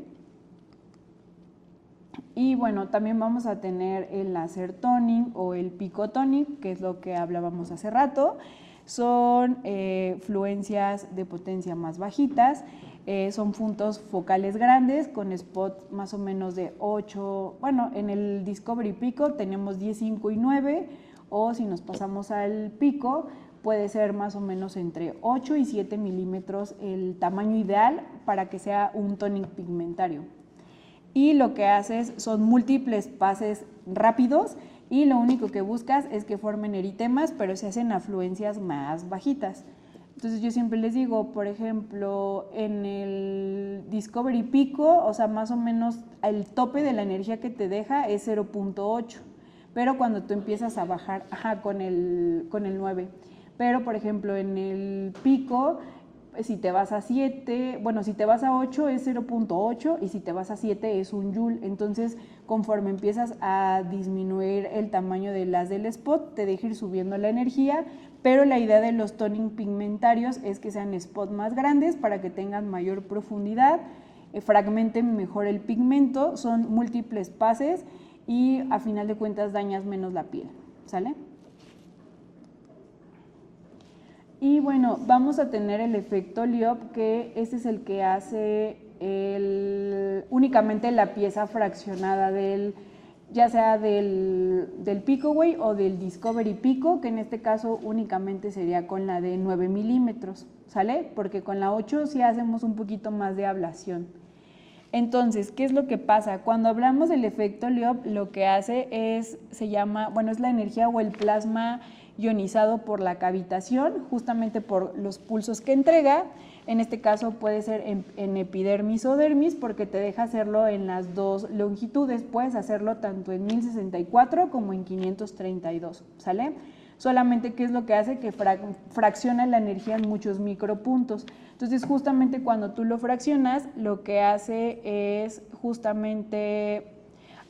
Y bueno, también vamos a tener el laser toning o el pico toning, que es lo que hablábamos hace rato. son fluencias de potencia más bajitas, son puntos focales grandes con spots más o menos de 8, bueno, en el Discovery Pico tenemos 10, 5 y 9, o si nos pasamos al Pico, puede ser más o menos entre 8 y 7 milímetros el tamaño ideal para que sea un toning pigmentario. Y lo que haces son múltiples pases rápidos y lo único que buscas es que formen eritemas, pero se hacen a fluencias más bajitas. Entonces yo siempre les digo, por ejemplo, en el Discovery Pico, o sea, más o menos el tope de la energía que te deja es 0.8, pero cuando tú empiezas a bajar, con el 9. Pero, por ejemplo, en el Pico, si te vas a 7, bueno, si te vas a 8 es 0.8 y si te vas a 7 es 1 joule. Entonces, conforme empiezas a disminuir el tamaño del haz del spot, te deja ir subiendo la energía, pero la idea de los toning pigmentarios es que sean spots más grandes para que tengan mayor profundidad, fragmenten mejor el pigmento, son múltiples pases y a final de cuentas dañas menos la piel, ¿sale? Y bueno, vamos a tener el efecto Liop, que este es el que hace únicamente la pieza fraccionada ya sea del Picoway o del Discovery Pico, que en este caso únicamente sería con la de 9 milímetros, ¿sale? Porque con la 8 sí hacemos un poquito más de ablación. Entonces, ¿qué es lo que pasa? Cuando hablamos del efecto Liop, lo que hace es la energía o el plasma ionizado por la cavitación, justamente por los pulsos que entrega. En este caso puede ser en epidermis o dermis, porque te deja hacerlo en las dos longitudes. Puedes hacerlo tanto en 1064 como en 532, ¿sale? Solamente, ¿qué es lo que hace? Que fracciona la energía en muchos micropuntos. Entonces, justamente cuando tú lo fraccionas, lo que hace es justamente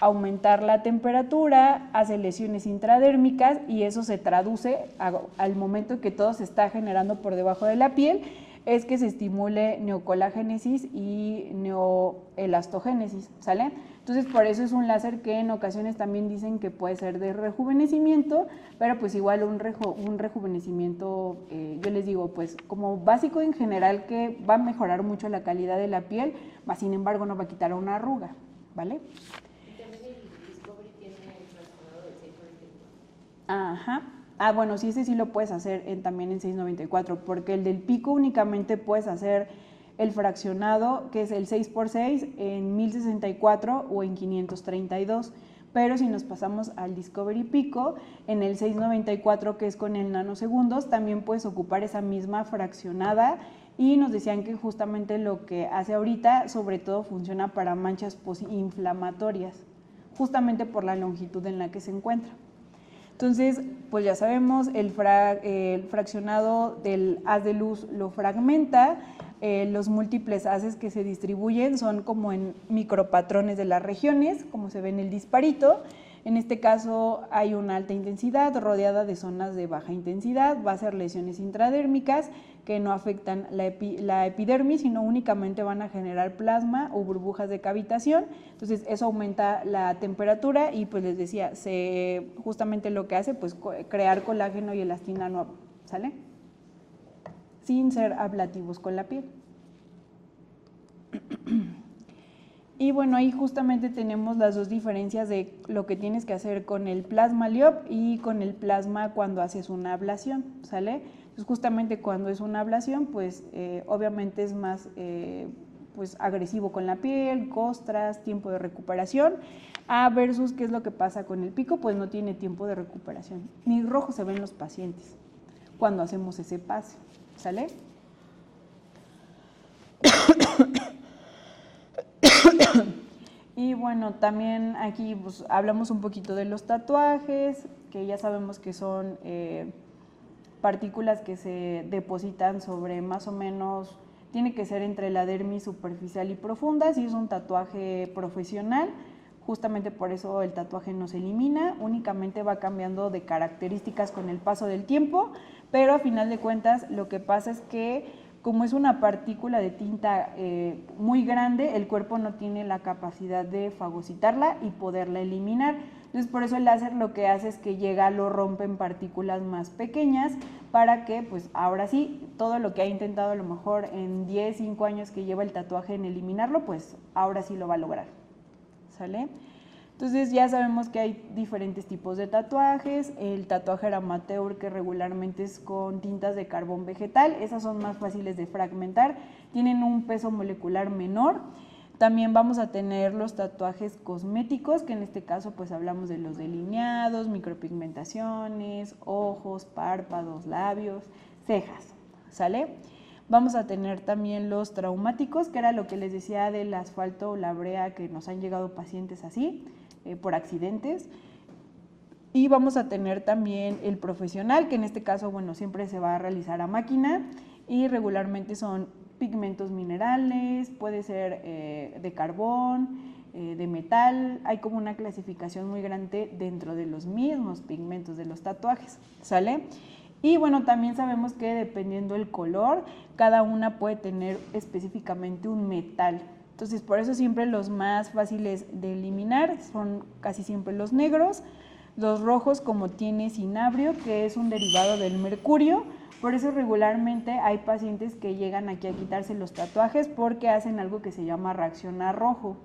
aumentar la temperatura, hace lesiones intradérmicas y eso se traduce al momento que todo se está generando por debajo de la piel, es que se estimule neocolagénesis y neoelastogénesis, ¿sale? Entonces, por eso es un láser que en ocasiones también dicen que puede ser de rejuvenecimiento, pero pues igual un rejuvenecimiento, yo les digo, pues como básico en general, que va a mejorar mucho la calidad de la piel, más sin embargo no va a quitar una arruga, ¿vale? Y también el Discovery tiene el fraccionado del 694. Ajá. Bueno, sí, ese sí lo puedes hacer también en 694, porque el del Pico únicamente puedes hacer el fraccionado, que es el 6x6 en 1064 o en 532, pero si nos pasamos al Discovery Pico, en el 694, que es con el nanosegundos, también puedes ocupar esa misma fraccionada y nos decían que justamente lo que hace ahorita, sobre todo funciona para manchas postinflamatorias, justamente por la longitud en la que se encuentra. Entonces, pues ya sabemos, el fraccionado del haz de luz lo fragmenta, los múltiples haces que se distribuyen son como en micropatrones de las regiones, como se ve en el disparito. En este caso hay una alta intensidad rodeada de zonas de baja intensidad, va a ser lesiones intradérmicas que no afectan la epidermis, sino únicamente van a generar plasma o burbujas de cavitación. Entonces eso aumenta la temperatura y pues les decía, justamente lo que hace pues crear colágeno y elastina nueva, ¿sale? Sin ser ablativos con la piel. Y bueno, ahí justamente tenemos las dos diferencias de lo que tienes que hacer con el plasma Liop y con el plasma cuando haces una ablación, ¿sale? Entonces justamente cuando es una ablación, pues obviamente es más pues agresivo con la piel, costras, tiempo de recuperación, versus qué es lo que pasa con el Pico, pues no tiene tiempo de recuperación. Ni rojo se ven los pacientes cuando hacemos ese pase, ¿sale? Y bueno, también aquí pues, hablamos un poquito de los tatuajes, que ya sabemos que son partículas que se depositan sobre más o menos, tiene que ser entre la dermis superficial y profunda. Si es un tatuaje profesional, justamente por eso el tatuaje no se elimina, únicamente va cambiando de características con el paso del tiempo, pero a final de cuentas lo que pasa es que como es una partícula de tinta muy grande, el cuerpo no tiene la capacidad de fagocitarla y poderla eliminar. Entonces por eso el láser lo que hace es que llega, lo rompe en partículas más pequeñas para que pues ahora sí, todo lo que ha intentado a lo mejor en 10, 5 años que lleva el tatuaje en eliminarlo, pues ahora sí lo va a lograr, ¿sale? Entonces ya sabemos que hay diferentes tipos de tatuajes. El tatuaje amateur, que regularmente es con tintas de carbón vegetal, esas son más fáciles de fragmentar, tienen un peso molecular menor. También vamos a tener los tatuajes cosméticos, que en este caso pues hablamos de los delineados, micropigmentaciones, ojos, párpados, labios, cejas, ¿sale? Vamos a tener también los traumáticos, que era lo que les decía del asfalto o la brea, que nos han llegado pacientes así, por accidentes. Y vamos a tener también el profesional, que en este caso, bueno, siempre se va a realizar a máquina y regularmente son pigmentos minerales, puede ser de carbón, de metal, hay como una clasificación muy grande dentro de los mismos pigmentos de los tatuajes, ¿sale? Y bueno, también sabemos que dependiendo del color, cada una puede tener específicamente un metal. Entonces, por eso siempre los más fáciles de eliminar son casi siempre los negros, los rojos como tiene cinabrio, que es un derivado del mercurio. Por eso regularmente hay pacientes que llegan aquí a quitarse los tatuajes porque hacen algo que se llama reacción a rojo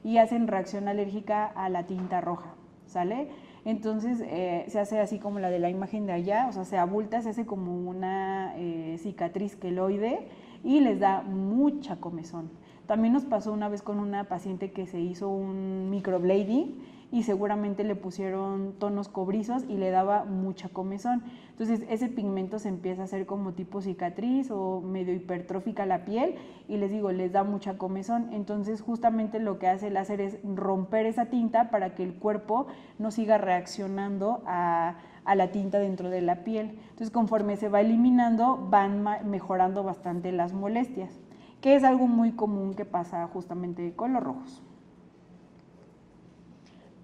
y hacen reacción alérgica a la tinta roja, ¿sale? Entonces se hace así como la de la imagen de allá, o sea, se abulta, se hace como una cicatriz queloide y les da mucha comezón. También nos pasó una vez con una paciente que se hizo un microblading y seguramente le pusieron tonos cobrizos y le daba mucha comezón. Entonces ese pigmento se empieza a hacer como tipo cicatriz o medio hipertrófica la piel y les digo, les da mucha comezón. Entonces justamente lo que hace el láser es romper esa tinta para que el cuerpo no siga reaccionando a la tinta dentro de la piel. Entonces conforme se va eliminando van mejorando bastante las molestias, que es algo muy común que pasa justamente con los rojos.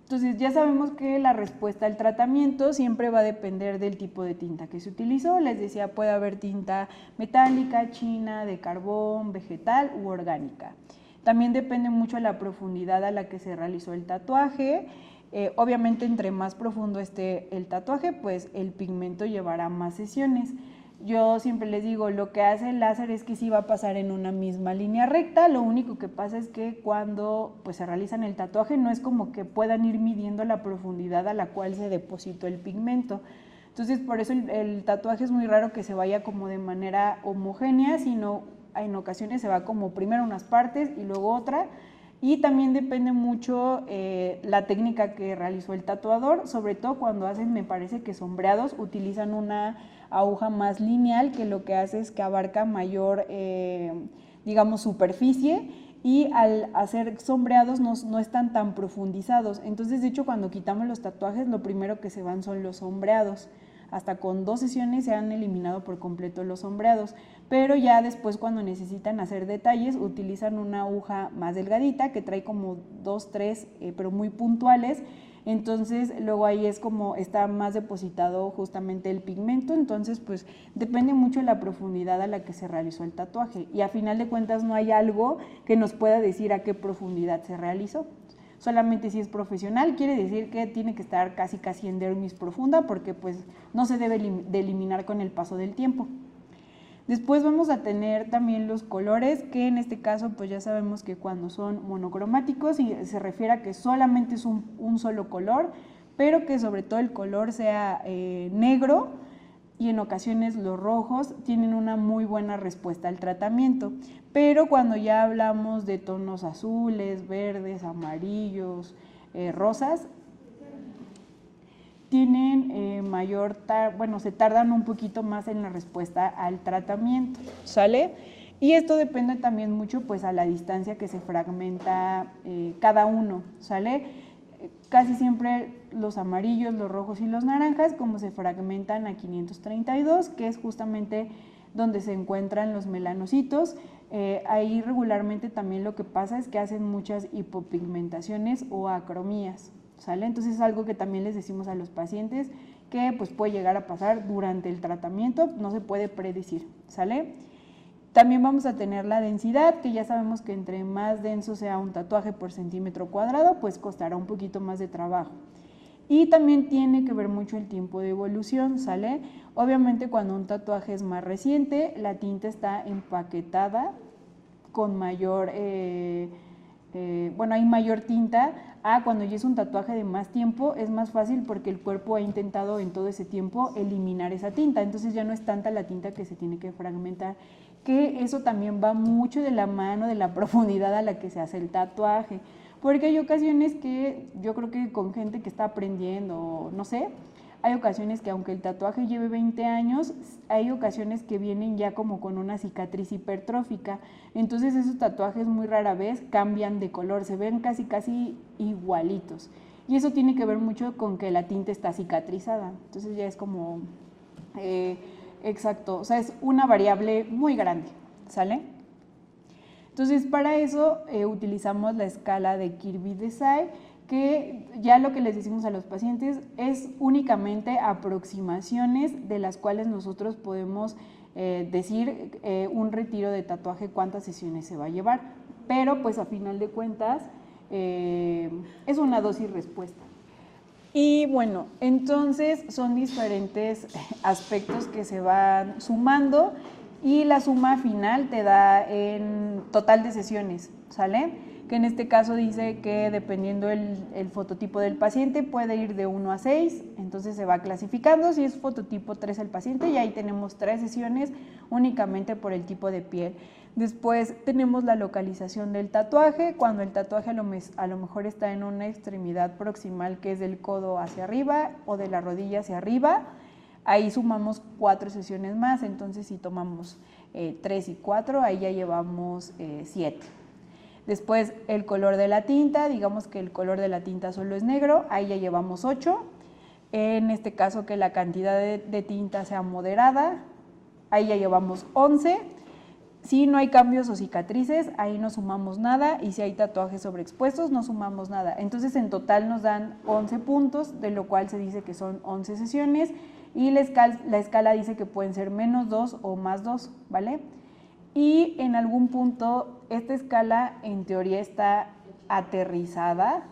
Entonces ya sabemos que la respuesta al tratamiento siempre va a depender del tipo de tinta que se utilizó. Les decía, puede haber tinta metálica, china, de carbón, vegetal u orgánica. También depende mucho de la profundidad a la que se realizó el tatuaje. Obviamente entre más profundo esté el tatuaje, pues el pigmento llevará más sesiones. Yo siempre les digo, lo que hace el láser es que sí va a pasar en una misma línea recta, lo único que pasa es que cuando pues, se realizan el tatuaje no es como que puedan ir midiendo la profundidad a la cual se depositó el pigmento. Entonces por eso el tatuaje es muy raro que se vaya como de manera homogénea, sino en ocasiones se va como primero unas partes y luego otra. Y también depende mucho la técnica que realizó el tatuador, sobre todo cuando hacen, me parece que sombreados, utilizan una aguja más lineal que lo que hace es que abarca mayor, digamos, superficie y al hacer sombreados no están tan profundizados. Entonces, de hecho, cuando quitamos los tatuajes, lo primero que se van son los sombreados. Hasta con 2 sesiones se han eliminado por completo los sombreados, pero ya después cuando necesitan hacer detalles utilizan una aguja más delgadita que trae como 2, 3, pero muy puntuales. Entonces luego ahí es como está más depositado justamente el pigmento, entonces pues depende mucho de la profundidad a la que se realizó el tatuaje y a final de cuentas no hay algo que nos pueda decir a qué profundidad se realizó. Solamente si es profesional quiere decir que tiene que estar casi en dermis profunda porque pues no se debe de eliminar con el paso del tiempo. Después vamos a tener también los colores, que en este caso pues ya sabemos que cuando son monocromáticos y se refiere a que solamente es un solo color, pero que sobre todo el color sea negro y en ocasiones los rojos tienen una muy buena respuesta al tratamiento. Pero cuando ya hablamos de tonos azules, verdes, amarillos, rosas, tienen se tardan un poquito más en la respuesta al tratamiento, ¿sale? Y esto depende también mucho pues a la distancia que se fragmenta cada uno, ¿sale? Casi siempre los amarillos, los rojos y los naranjas, como se fragmentan a 532, que es justamente donde se encuentran los melanocitos. Ahí regularmente también lo que pasa es que hacen muchas hipopigmentaciones o acromías, ¿sale? Entonces es algo que también les decimos a los pacientes que pues puede llegar a pasar durante el tratamiento, no se puede predecir, ¿sale? También vamos a tener la densidad, que ya sabemos que entre más denso sea un tatuaje por centímetro cuadrado, pues costará un poquito más de trabajo. Y también tiene que ver mucho el tiempo de evolución, ¿sale? Obviamente cuando un tatuaje es más reciente, la tinta está empaquetada con mayor, hay mayor tinta. Cuando ya es un tatuaje de más tiempo, es más fácil porque el cuerpo ha intentado en todo ese tiempo eliminar esa tinta, entonces ya no es tanta la tinta que se tiene que fragmentar, que eso también va mucho de la mano de la profundidad a la que se hace el tatuaje. Porque hay ocasiones que yo creo que con gente que está aprendiendo, no sé, hay ocasiones que aunque el tatuaje lleve 20 años, hay ocasiones que vienen ya como con una cicatriz hipertrófica. Entonces esos tatuajes muy rara vez cambian de color, se ven casi igualitos. Y eso tiene que ver mucho con que la tinta está cicatrizada. Entonces ya es como, exacto, o sea, es una variable muy grande, ¿sale? Entonces, para eso utilizamos la escala de Kirby-Desai, que ya lo que les decimos a los pacientes es únicamente aproximaciones de las cuales nosotros podemos decir un retiro de tatuaje, cuántas sesiones se va a llevar. Pero, pues, a final de cuentas, es una dosis respuesta. Y bueno, entonces son diferentes aspectos que se van sumando y la suma final te da en total de sesiones, ¿sale? Que en este caso dice que dependiendo el fototipo del paciente puede ir de 1 a 6, entonces se va clasificando. Si es fototipo 3 el paciente, y ahí tenemos 3 sesiones únicamente por el tipo de piel. Después tenemos la localización del tatuaje, cuando el tatuaje a lo mejor está en una extremidad proximal que es del codo hacia arriba o de la rodilla hacia arriba. Ahí sumamos 4 sesiones más, entonces si tomamos 3 y 4, ahí ya llevamos 7. Después el color de la tinta, digamos que el color de la tinta solo es negro, ahí ya llevamos 8. En este caso que la cantidad de tinta sea moderada, ahí ya llevamos 11. Si no hay cambios o cicatrices, ahí no sumamos nada, y si hay tatuajes sobreexpuestos, no sumamos nada. Entonces en total nos dan 11 puntos, de lo cual se dice que son 11 sesiones, y la escala dice que pueden ser menos 2 o más 2, ¿vale? Y en algún punto esta escala en teoría está aterrizada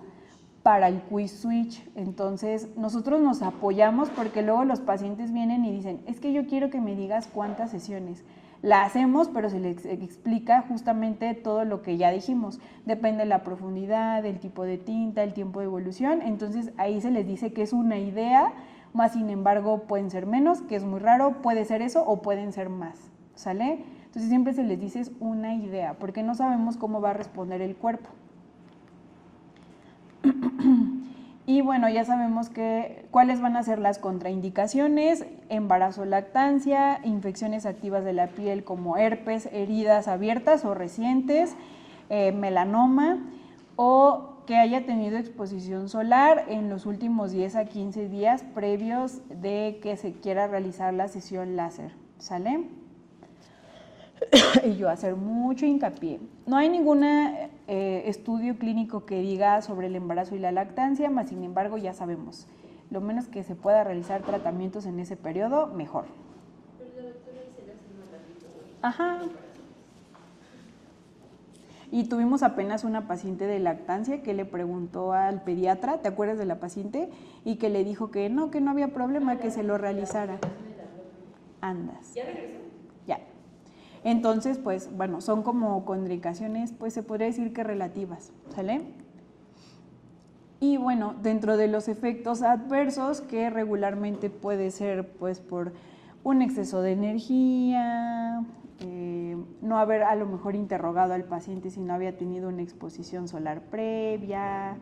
para el quiz switch. Entonces nosotros nos apoyamos porque luego los pacientes vienen y dicen, es que yo quiero que me digas cuántas sesiones. La hacemos, pero se les explica justamente todo lo que ya dijimos. Depende de la profundidad, del tipo de tinta, el tiempo de evolución. Entonces ahí se les dice que es una idea, más sin embargo pueden ser menos, que es muy raro, puede ser eso o pueden ser más, ¿sale? Entonces siempre se les dice es una idea, porque no sabemos cómo va a responder el cuerpo. Y bueno, ya sabemos cuáles van a ser las contraindicaciones: embarazo, lactancia, infecciones activas de la piel como herpes, heridas abiertas o recientes, melanoma, o que haya tenido exposición solar en los últimos 10 a 15 días previos de que se quiera realizar la sesión láser, ¿sale? Y yo hacer mucho hincapié. No hay ningún estudio clínico que diga sobre el embarazo y la lactancia, mas sin embargo ya sabemos, lo menos que se pueda realizar tratamientos en ese periodo, mejor. Pero la doctora dice la hace más rápido. Ajá. Y tuvimos apenas una paciente de lactancia que le preguntó al pediatra, ¿te acuerdas de la paciente? Y que le dijo que no había problema, que se lo realizara. Andas. ¿Ya regresó? Ya. Entonces, pues, bueno, son como contraindicaciones, pues se podría decir que relativas, ¿sale? Y bueno, dentro de los efectos adversos, que regularmente puede ser, pues, por un exceso de energía, no haber a lo mejor interrogado al paciente si no había tenido una exposición solar previa,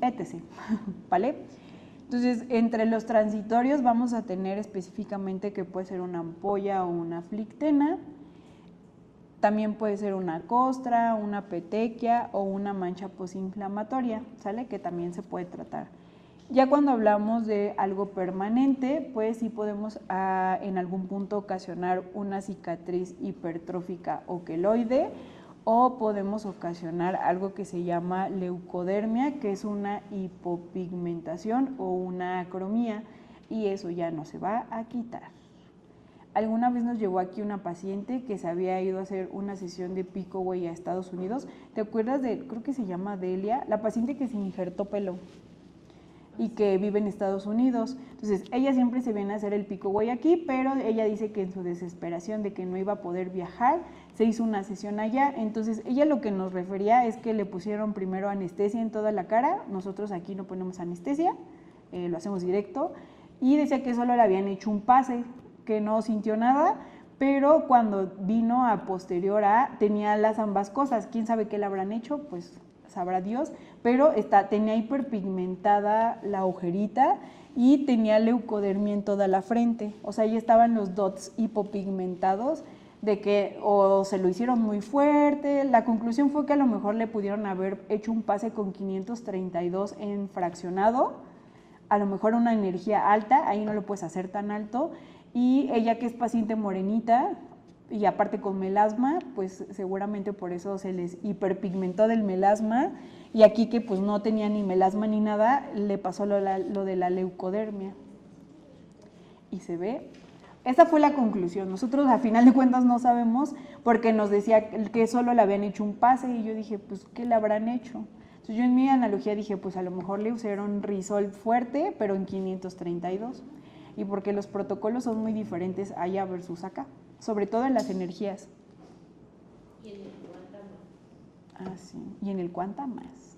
etc., ¿vale? Entonces, entre los transitorios vamos a tener específicamente que puede ser una ampolla o una flictena, también puede ser una costra, una petequia o una mancha posinflamatoria, ¿sale? Que también se puede tratar. Ya cuando hablamos de algo permanente, pues sí podemos en algún punto ocasionar una cicatriz hipertrófica o queloide, o podemos ocasionar algo que se llama leucodermia, que es una hipopigmentación o una acromía, y eso ya no se va a quitar. alguna vez nos llegó aquí una paciente que se había ido a hacer una sesión de Pico-Way a Estados Unidos. ¿Te acuerdas de, creo que se llama Delia, la paciente que se injertó pelo y que vive en Estados Unidos? Entonces, ella siempre se viene a hacer el Pico-Way aquí, pero ella dice que en su desesperación de que no iba a poder viajar, se hizo una sesión allá. Entonces, ella lo que nos refería es que le pusieron primero anestesia en toda la cara. Nosotros aquí no ponemos anestesia, lo hacemos directo. Y decía que solo le habían hecho un pase, que no sintió nada, pero cuando vino a posterior tenía las ambas cosas. ¿Quién sabe qué le habrán hecho? Pues sabrá Dios, pero tenía hiperpigmentada la ojerita y tenía leucodermia en toda la frente. O sea, ya estaban los dots hipopigmentados de que o se lo hicieron muy fuerte. La conclusión fue que a lo mejor le pudieron haber hecho un pase con 532 en fraccionado, a lo mejor una energía alta, ahí no lo puedes hacer tan alto. Y ella, que es paciente morenita y aparte con melasma, pues seguramente por eso se les hiperpigmentó del melasma, y aquí que pues no tenía ni melasma ni nada, le pasó lo de la leucodermia. Y se ve, esa fue la conclusión. Nosotros a final de cuentas no sabemos, porque nos decía que solo le habían hecho un pase, y yo dije, pues ¿qué le habrán hecho? Entonces yo en mi analogía dije, pues a lo mejor le usaron Rizol fuerte, pero en 532. Y porque los protocolos son muy diferentes allá versus acá, sobre todo en las energías. Y en el cuanta más. Ah, sí, y en el cuanta más.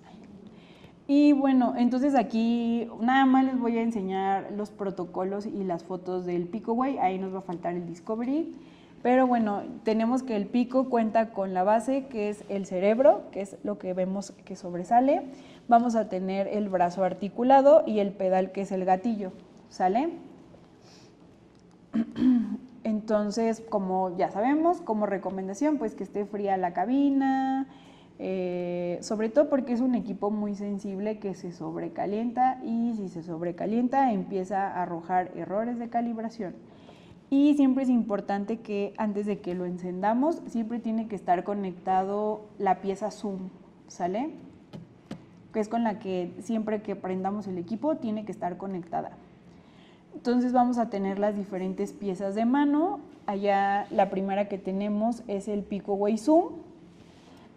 Y bueno, entonces aquí nada más les voy a enseñar los protocolos y las fotos del Pico-Way, ahí nos va a faltar el Discovery. Pero bueno, tenemos que el Pico cuenta con la base, que es el cerebro, que es lo que vemos que sobresale. Vamos a tener el brazo articulado y el pedal, que es el gatillo, ¿sale? Entonces, como ya sabemos, como recomendación, pues que esté fría la cabina, sobre todo porque es un equipo muy sensible que se sobrecalienta, y si se sobrecalienta empieza a arrojar errores de calibración. Y siempre es importante que antes de que lo encendamos, siempre tiene que estar conectado la pieza Zoom, ¿sale? Que es con la que siempre que prendamos el equipo tiene que estar conectada. Entonces vamos a tener las diferentes piezas de mano. Allá la primera que tenemos es el Pico-Way Zoom.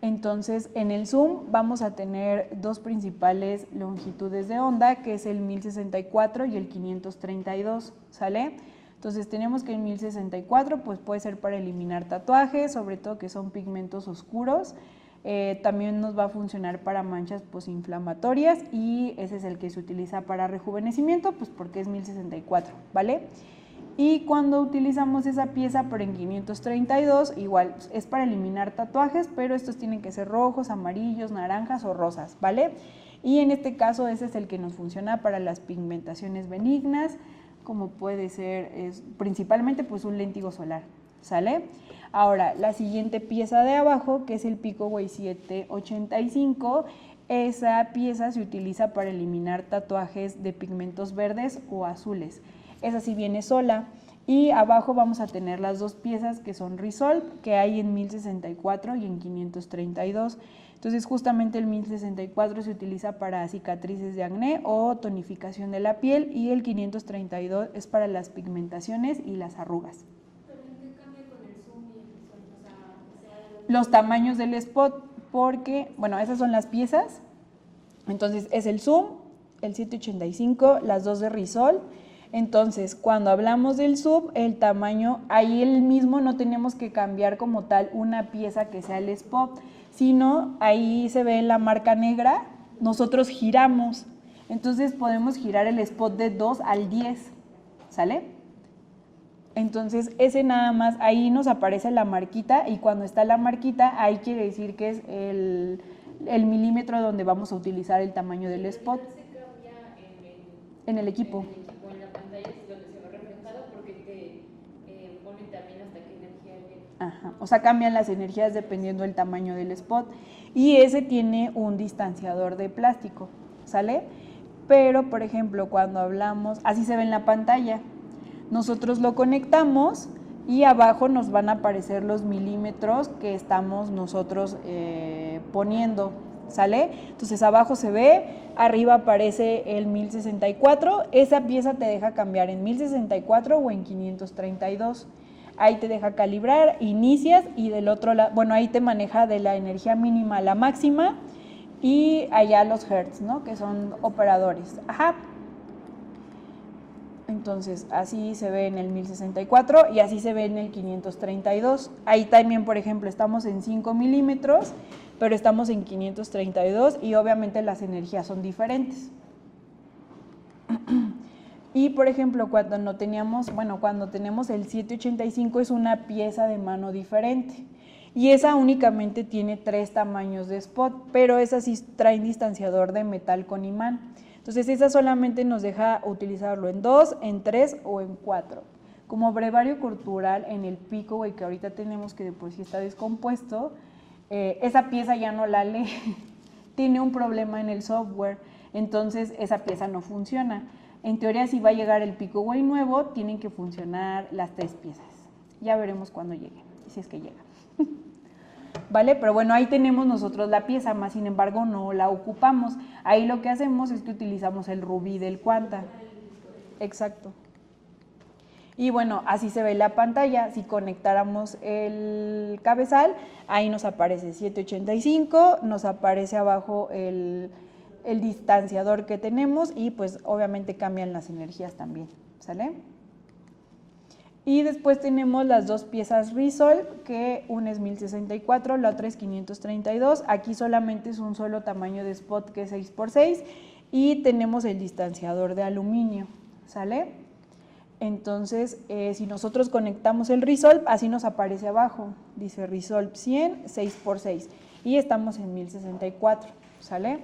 Entonces en el Zoom vamos a tener dos principales longitudes de onda, que es el 1064 y el 532, ¿sale? Entonces tenemos que el 1064 pues puede ser para eliminar tatuajes, sobre todo que son pigmentos oscuros. También nos va a funcionar para manchas posinflamatorias, y ese es el que se utiliza para rejuvenecimiento, pues porque es 1064, ¿vale? Y cuando utilizamos esa pieza, pero en 532, igual es para eliminar tatuajes, pero estos tienen que ser rojos, amarillos, naranjas o rosas, ¿vale? Y en este caso ese es el que nos funciona para las pigmentaciones benignas, como puede ser principalmente pues un léntigo solar, ¿sale? Ahora, la siguiente pieza de abajo, que es el Pico-Way 785, esa pieza se utiliza para eliminar tatuajes de pigmentos verdes o azules. Esa sí viene sola. Y abajo vamos a tener las dos piezas que son Rizol, que hay en 1064 y en 532. Entonces justamente el 1064 se utiliza para cicatrices de acné o tonificación de la piel, y el 532 es para las pigmentaciones y las arrugas. Los tamaños del spot, porque, bueno, esas son las piezas. Entonces es el Zoom, el 785, las dos de Rizol. Entonces, cuando hablamos del Zoom, el tamaño, ahí el mismo no tenemos que cambiar como tal una pieza que sea el spot, sino ahí se ve la marca negra, nosotros giramos. Entonces podemos girar el spot de 2 al 10, ¿sale? Entonces ese nada más, ahí nos aparece la marquita, y cuando está la marquita, ahí quiere decir que es el milímetro donde vamos a utilizar el tamaño del spot. Se cambia En el equipo. En la pantalla es donde se ve reflejado, porque te ponen también hasta qué energía viene. Ajá, o sea, cambian las energías dependiendo del tamaño del spot, y ese tiene un distanciador de plástico, ¿sale? Pero, por ejemplo, cuando hablamos, así se ve en la pantalla, nosotros lo conectamos y abajo nos van a aparecer los milímetros que estamos nosotros poniendo, ¿sale? Entonces abajo se ve, arriba aparece el 1064, esa pieza te deja cambiar en 1064 o en 532. ahí te deja calibrar, inicias y del otro lado, bueno, ahí te maneja de la energía mínima a la máxima y allá los hertz, ¿no? Que son operadores. Ajá. Entonces, así se ve en el 1064 y así se ve en el 532. Ahí también, por ejemplo, estamos en 5 milímetros, pero estamos en 532 y obviamente las energías son diferentes. Y, por ejemplo, cuando no teníamos, bueno, cuando tenemos el 785 es una pieza de mano diferente. Y esa únicamente tiene 3 tamaños de spot, pero esas sí traen distanciador de metal con imán. Entonces, esa solamente nos deja utilizarlo en 2, en 3 o en 4. Como brevario cultural en el Picoway que ahorita tenemos, que de por sí está descompuesto, esa pieza ya no la lee, tiene un problema en el software, entonces esa pieza no funciona. En teoría, si va a llegar el Picoway nuevo, tienen que funcionar las 3 piezas. Ya veremos cuándo llegue, si es que llega. ¿Vale? Pero bueno, ahí tenemos nosotros la pieza, más sin embargo no la ocupamos. Ahí lo que hacemos es que utilizamos el rubí del Quanta. Exacto. Y bueno, así se ve la pantalla. Si conectáramos el cabezal, ahí nos aparece 785, nos aparece abajo el distanciador que tenemos y pues obviamente cambian las energías también, ¿sale? Y después tenemos las 2 piezas Resolve, que una es 1064, la otra es 532. Aquí solamente es un solo tamaño de spot que es 6x6 y tenemos el distanciador de aluminio, ¿sale? Entonces, si nosotros conectamos el Resolve, así nos aparece abajo, dice Resolve 100, 6x6 y estamos en 1064, ¿sale?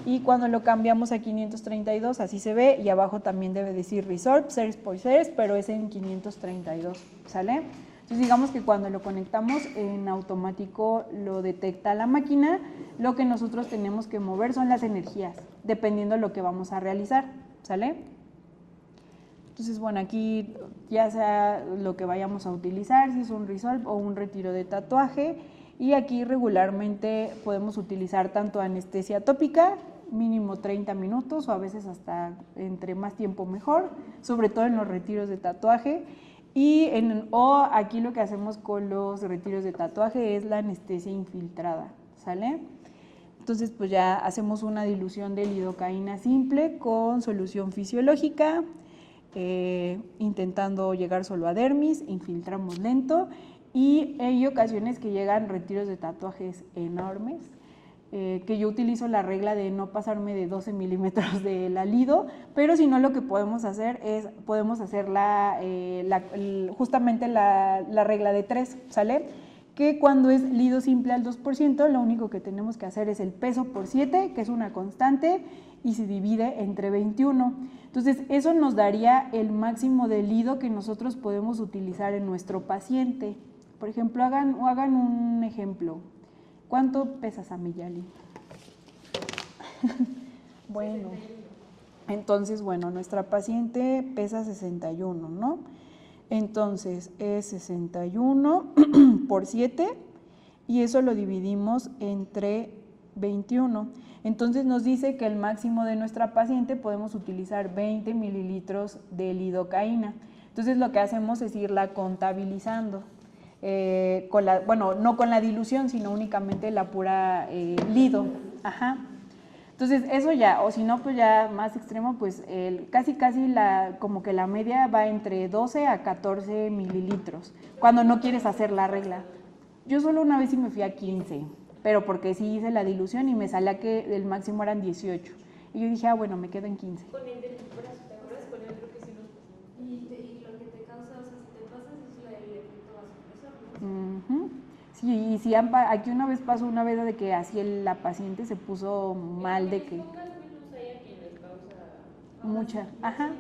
Y cuando lo cambiamos a 532, así se ve, y abajo también debe decir Resolve 6x6, pero es en 532, ¿sale? Entonces digamos que cuando lo conectamos en automático lo detecta la máquina, lo que nosotros tenemos que mover son las energías, dependiendo de lo que vamos a realizar, ¿sale? Entonces, bueno, aquí ya sea lo que vayamos a utilizar, si es un Resolve o un retiro de tatuaje, y aquí regularmente podemos utilizar tanto anestesia tópica, mínimo 30 minutos o a veces hasta entre más tiempo mejor, sobre todo en los retiros de tatuaje. O aquí lo que hacemos con los retiros de tatuaje es la anestesia infiltrada, ¿sale? Entonces pues ya hacemos una dilución de lidocaína simple con solución fisiológica, intentando llegar solo a dermis, infiltramos lento. Y hay ocasiones que llegan retiros de tatuajes enormes, que yo utilizo la regla de no pasarme de 12 milímetros de la lido, pero si no lo que podemos hacer es, podemos hacer justamente la regla de 3, ¿sale? Que cuando es lido simple al 2%, lo único que tenemos que hacer es el peso por 7, que es una constante, y se divide entre 21. Entonces, eso nos daría el máximo de lido que nosotros podemos utilizar en nuestro paciente. Por ejemplo, hagan un ejemplo. ¿Cuánto pesas, Amiyali? Bueno, entonces, bueno, nuestra paciente pesa 61, ¿no? Entonces, es 61 por 7 y eso lo dividimos entre 21. Entonces, nos dice que el máximo de nuestra paciente podemos utilizar 20 mililitros de lidocaína. Entonces, lo que hacemos es irla contabilizando. Bueno, no con la dilución, sino únicamente la pura lido. Ajá. Entonces, eso ya, o si no, pues ya más extremo, pues casi como que la media va entre 12 a 14 mililitros, cuando no quieres hacer la regla. Yo solo una vez sí me fui a 15, pero porque sí hice la dilución y me salía que el máximo eran 18. Y yo dije, bueno, me quedo en 15. Con el del brazo, ¿te acuerdas? Con el otro que sí nos pasó. Y lo que te causa, o sea, si te pasas es el efecto vasopresor, ¿no? Sí, y si aquí una vez pasó una vez de que así la paciente se puso mal de que... Mucha, ajá.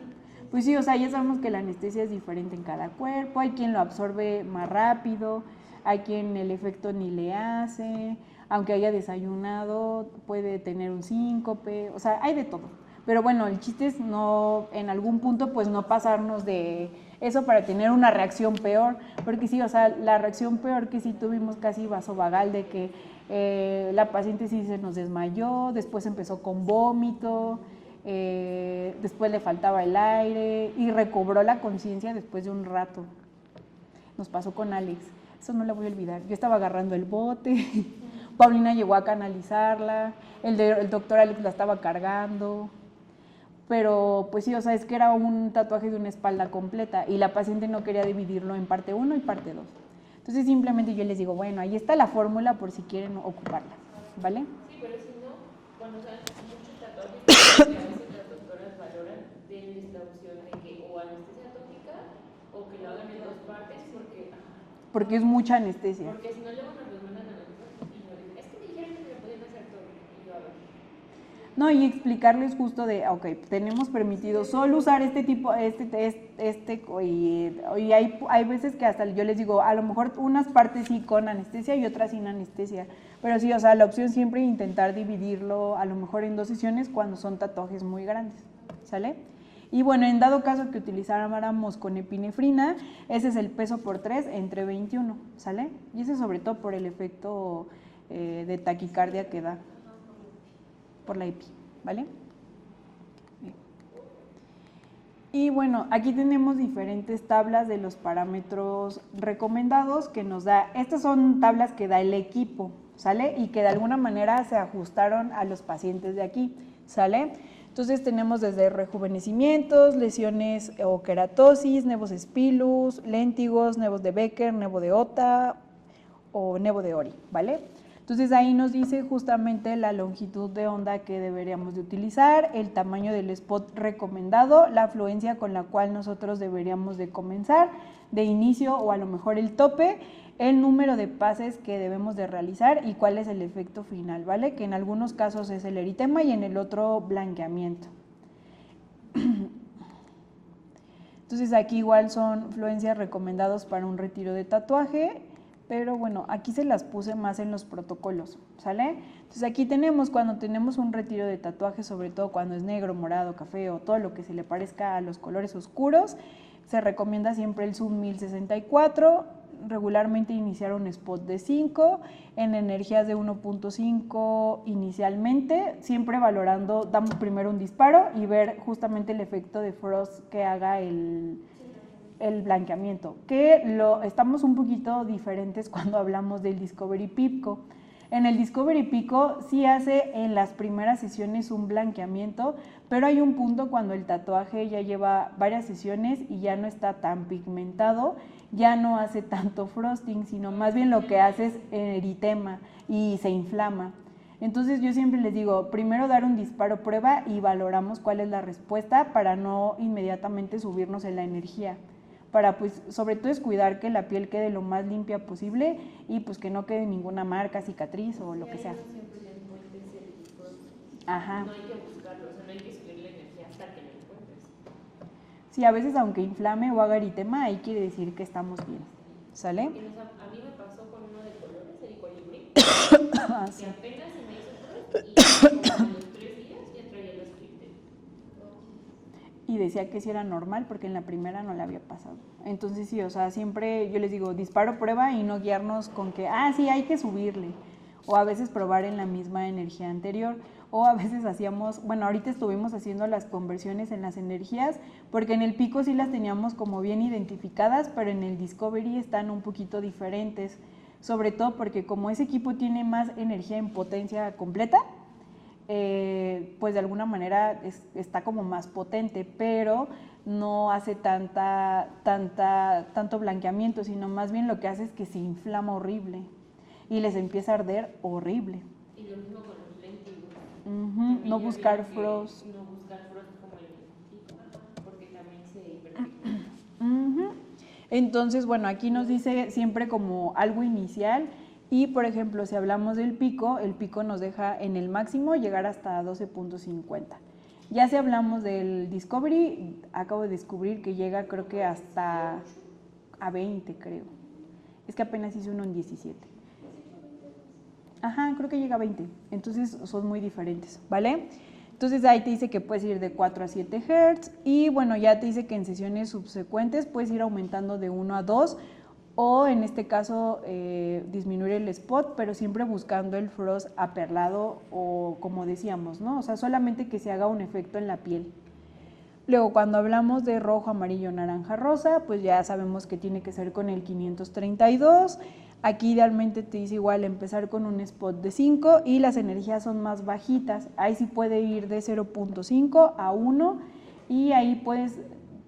Pues sí, o sea, ya sabemos que la anestesia es diferente en cada cuerpo, hay quien lo absorbe más rápido, hay quien el efecto ni le hace, aunque haya desayunado, puede tener un síncope, o sea, hay de todo. Pero bueno, el chiste es no, en algún punto, pues no pasarnos de eso para tener una reacción peor, porque sí, o sea, la reacción peor que sí tuvimos casi vasovagal de que la paciente sí se nos desmayó, después empezó con vómito, después le faltaba el aire y recobró la conciencia después de un rato. Nos pasó con Alex. Eso no la voy a olvidar. Yo estaba agarrando el bote, Paulina llegó a canalizarla, el doctor Alex la estaba cargando, pero pues sí, o sea, es que era un tatuaje de una espalda completa y la paciente no quería dividirlo en parte 1 y parte 2. Entonces simplemente yo les digo, bueno, ahí está la fórmula por si quieren ocuparla, ¿vale? Sí, pero si no, cuando sean muchos tatuajes, que a veces las doctoras valoran, denles la opción de que o anestesia tópica o que lo hagan en 2 partes porque es mucha anestesia. Porque si no luego nos mandan a nosotros y nos dicen, es que me dijeron que me lo podían hacer todo. Y yo, a ver. No, y explicarles justo de, ok, tenemos permitido solo usar este tipo, y hay veces que hasta yo les digo, a lo mejor unas partes sí con anestesia y otras sin anestesia, pero sí, o sea, la opción siempre es intentar dividirlo a lo mejor en 2 sesiones cuando son tatuajes muy grandes, ¿sale? Y bueno, en dado caso que utilizáramos con epinefrina, ese es el peso por 3 entre 21, ¿sale? Y ese sobre todo por el efecto de taquicardia que da por la epi, ¿vale? Bien. Y bueno, aquí tenemos diferentes tablas de los parámetros recomendados que nos da. Estas son tablas que da el equipo, ¿sale? Y que de alguna manera se ajustaron a los pacientes de aquí, ¿sale? Entonces tenemos desde rejuvenecimientos, lesiones o queratosis, nevos spilus, léntigos, nevos de Becker, nevo de Ota o nevo de Ori, ¿vale? Entonces ahí nos dice justamente la longitud de onda que deberíamos de utilizar, el tamaño del spot recomendado, la afluencia con la cual nosotros deberíamos de comenzar, de inicio o a lo mejor el tope, el número de pases que debemos de realizar y cuál es el efecto final, ¿vale? Que en algunos casos es el eritema y en el otro blanqueamiento. Entonces aquí igual son fluencias recomendados para un retiro de tatuaje, pero bueno, aquí se las puse más en los protocolos, ¿sale? Entonces aquí tenemos, cuando tenemos un retiro de tatuaje, sobre todo cuando es negro, morado, café o todo lo que se le parezca a los colores oscuros, se recomienda siempre el Zoom 1064, regularmente iniciar un spot de 5, en energías de 1.5 inicialmente, siempre valorando, damos primero un disparo y ver justamente el efecto de frost que haga el blanqueamiento, que estamos un poquito diferentes cuando hablamos del Discovery Pico. En el Discovery Pico sí hace en las primeras sesiones un blanqueamiento, pero hay un punto cuando el tatuaje ya lleva varias sesiones y ya no está tan pigmentado, ya no hace tanto frosting, sino más bien lo que hace es eritema y se inflama. Entonces yo siempre les digo, primero dar un disparo prueba y valoramos cuál es la respuesta para no inmediatamente subirnos en la energía, para pues sobre todo es cuidar que la piel quede lo más limpia posible y pues que no quede ninguna marca, cicatriz o lo que sea. Ajá. No hay que buscarlo, o sea, no hay que subir la energía hasta que lo encuentres. Sí, a veces aunque inflame o haga eritema, ahí quiere decir que estamos bien, ¿sale? A mí me pasó con uno de colores, el colibrí, Ah, sí. que apenas se me hizo frost y como a los 3 días ya traía los scripted. Y decía que sí era normal porque en la primera no le había pasado. Entonces sí, o sea, siempre yo les digo, disparo prueba y no guiarnos con que, sí, hay que subirle. O a veces probar en la misma energía anterior. O a veces hacíamos, bueno, ahorita estuvimos haciendo las conversiones en las energías, porque en el pico sí las teníamos como bien identificadas, pero en el Discovery están un poquito diferentes. Sobre todo porque como ese equipo tiene más energía en potencia completa, pues de alguna manera está como más potente, pero no hace tanto blanqueamiento, sino más bien lo que hace es que se inflama horrible y les empieza a arder horrible. Y lo mismo con los léntigos. No buscar frost. No buscar frost como el pico, porque también se hiperpigmenta. Entonces, bueno, aquí nos dice siempre como algo inicial. Y, por ejemplo, si hablamos del pico, el pico nos deja en el máximo llegar hasta 12.50. Ya si hablamos del Discovery, acabo de descubrir que llega creo que hasta a 20, creo. Es que apenas hice uno en 17. Ajá, creo que llega a 20. Entonces son muy diferentes, ¿vale? Entonces ahí te dice que puedes ir de 4 a 7 Hz y bueno, ya te dice que en sesiones subsecuentes puedes ir aumentando de 1 a 2 o en este caso disminuir el spot, pero siempre buscando el frost aperlado o como decíamos, ¿no? O sea, solamente que se haga un efecto en la piel. Luego, cuando hablamos de rojo, amarillo, naranja, rosa, pues ya sabemos que tiene que ser con el 532. Aquí idealmente te dice igual empezar con un spot de 5 y las energías son más bajitas. Ahí sí puede ir de 0.5 a 1 y ahí puedes,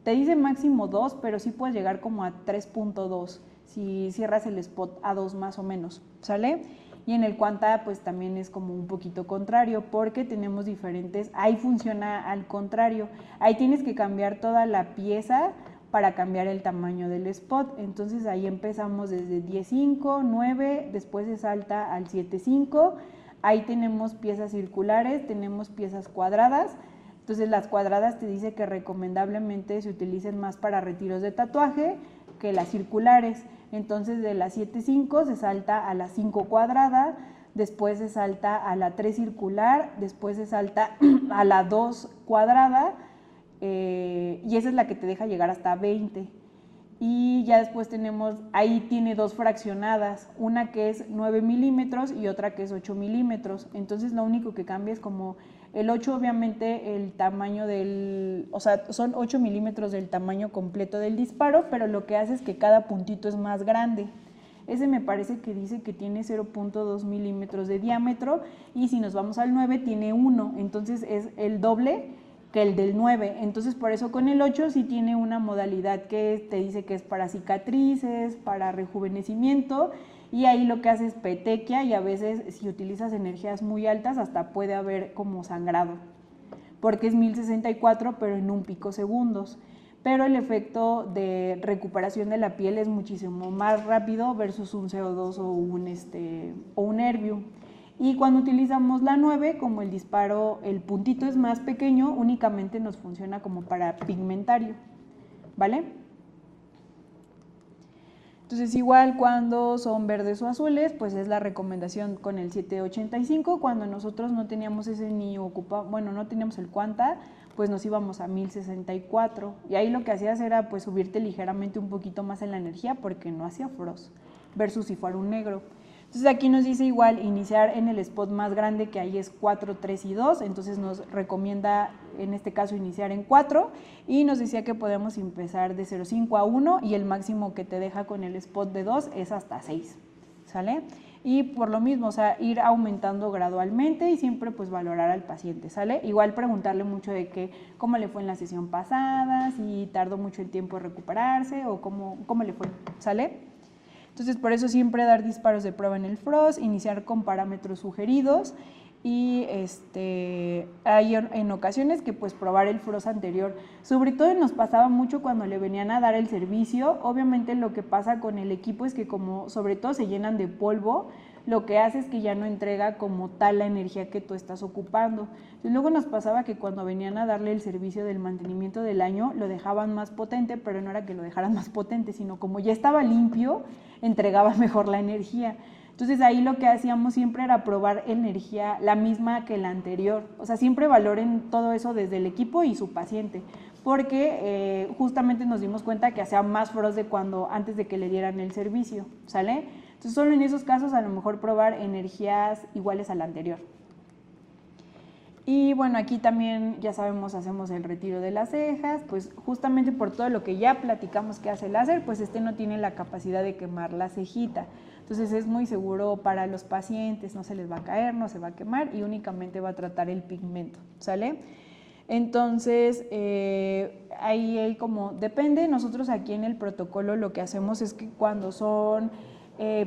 te dice máximo 2, pero sí puedes llegar como a 3.2 si cierras el spot a 2 más o menos, ¿sale? Y en el Quanta pues también es como un poquito contrario porque tenemos diferentes, ahí funciona al contrario, ahí tienes que cambiar toda la pieza para cambiar el tamaño del spot, entonces ahí empezamos desde 10.5, 9, después se salta al 7.5, ahí tenemos piezas circulares, tenemos piezas cuadradas, entonces las cuadradas te dice que recomendablemente se utilicen más para retiros de tatuaje que las circulares. Entonces de la 7.5 se salta a la 5 cuadrada, después se salta a la 3 circular, después se salta a la 2 cuadrada y esa es la que te deja llegar hasta 20. Y ya después tenemos, ahí tiene dos fraccionadas, una que es 9 milímetros y otra que es 8 milímetros. Entonces lo único que cambia es como el 8 obviamente el tamaño del, o sea, son 8 milímetros del tamaño completo del disparo, pero lo que hace es que cada puntito es más grande. Ese me parece que dice que tiene 0.2 milímetros de diámetro y si nos vamos al 9 tiene 1, entonces es el doble que el del 9, entonces por eso con el 8 sí tiene una modalidad que te dice que es para cicatrices, para rejuvenecimiento y ahí lo que hace es petequia y a veces si utilizas energías muy altas hasta puede haber como sangrado, porque es 1064 pero en un picosegundos, pero el efecto de recuperación de la piel es muchísimo más rápido versus un CO2 o un Erbium. Y cuando utilizamos la 9, como el disparo, el puntito es más pequeño, únicamente nos funciona como para pigmentario, ¿vale? Entonces igual cuando son verdes o azules, pues es la recomendación con el 785, cuando nosotros no teníamos ese ni bueno, no teníamos el Quanta, pues nos íbamos a 1064 y ahí lo que hacías era pues subirte ligeramente un poquito más en la energía porque no hacía frost, versus si fuera un negro. Entonces aquí nos dice igual iniciar en el spot más grande que ahí es 4, 3 y 2, entonces nos recomienda en este caso iniciar en 4 y nos decía que podemos empezar de 0.5 a 1 y el máximo que te deja con el spot de 2 es hasta 6, ¿sale? Y por lo mismo, o sea, ir aumentando gradualmente y siempre pues valorar al paciente, ¿sale? Igual preguntarle mucho de que cómo le fue en la sesión pasada, si tardó mucho el tiempo en recuperarse o cómo le fue, ¿sale? Entonces, por eso siempre dar disparos de prueba en el frost, iniciar con parámetros sugeridos y hay en ocasiones que pues probar el frost anterior. Sobre todo nos pasaba mucho cuando le venían a dar el servicio. Obviamente lo que pasa con el equipo es que como sobre todo se llenan de polvo, lo que hace es que ya no entrega como tal la energía que tú estás ocupando. Y luego nos pasaba que cuando venían a darle el servicio del mantenimiento del año, lo dejaban más potente, pero no era que lo dejaran más potente, sino como ya estaba limpio, entregaba mejor la energía. Entonces ahí lo que hacíamos siempre era probar energía la misma que la anterior. O sea, siempre valoren todo eso desde el equipo y su paciente, porque justamente nos dimos cuenta que hacía más frost de cuando antes de que le dieran el servicio, ¿sale? Entonces solo en esos casos a lo mejor probar energías iguales a la anterior. Y bueno, aquí también ya sabemos, hacemos el retiro de las cejas, pues justamente por todo lo que ya platicamos que hace el láser, pues no tiene la capacidad de quemar la cejita. Entonces es muy seguro para los pacientes, no se les va a caer, no se va a quemar y únicamente va a tratar el pigmento, ¿sale? Entonces, ahí como depende, nosotros aquí en el protocolo lo que hacemos es que cuando son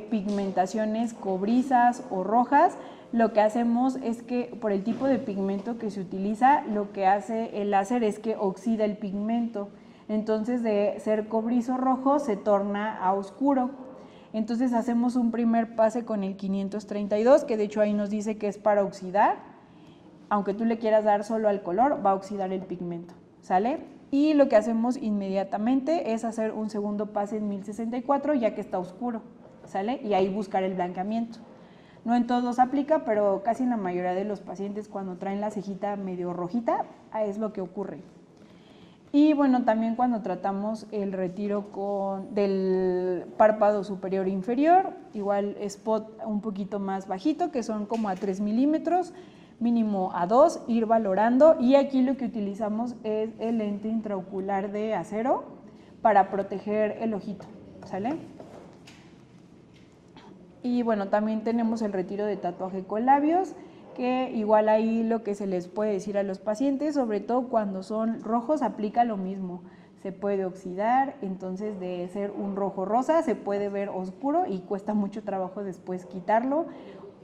pigmentaciones cobrizas o rojas, lo que hacemos es que por el tipo de pigmento que se utiliza, lo que hace el láser es que oxida el pigmento. Entonces de ser cobrizo rojo se torna a oscuro. Entonces hacemos un primer pase con el 532, que de hecho ahí nos dice que es para oxidar. Aunque tú le quieras dar solo al color, va a oxidar el pigmento, ¿sale? Y lo que hacemos inmediatamente es hacer un segundo pase en 1064 ya que está oscuro, ¿sale? Y ahí buscar el blanqueamiento. No en todos aplica, pero casi en la mayoría de los pacientes cuando traen la cejita medio rojita, es lo que ocurre. Y bueno, también cuando tratamos el retiro del párpado superior e inferior, igual spot un poquito más bajito, que son como a 3 milímetros, mínimo a 2, ir valorando, y aquí lo que utilizamos es el lente intraocular de acero para proteger el ojito, ¿sale? Y bueno, también tenemos el retiro de tatuaje con labios, que igual ahí lo que se les puede decir a los pacientes, sobre todo cuando son rojos, aplica lo mismo. Se puede oxidar, entonces de ser un rojo rosa se puede ver oscuro y cuesta mucho trabajo después quitarlo,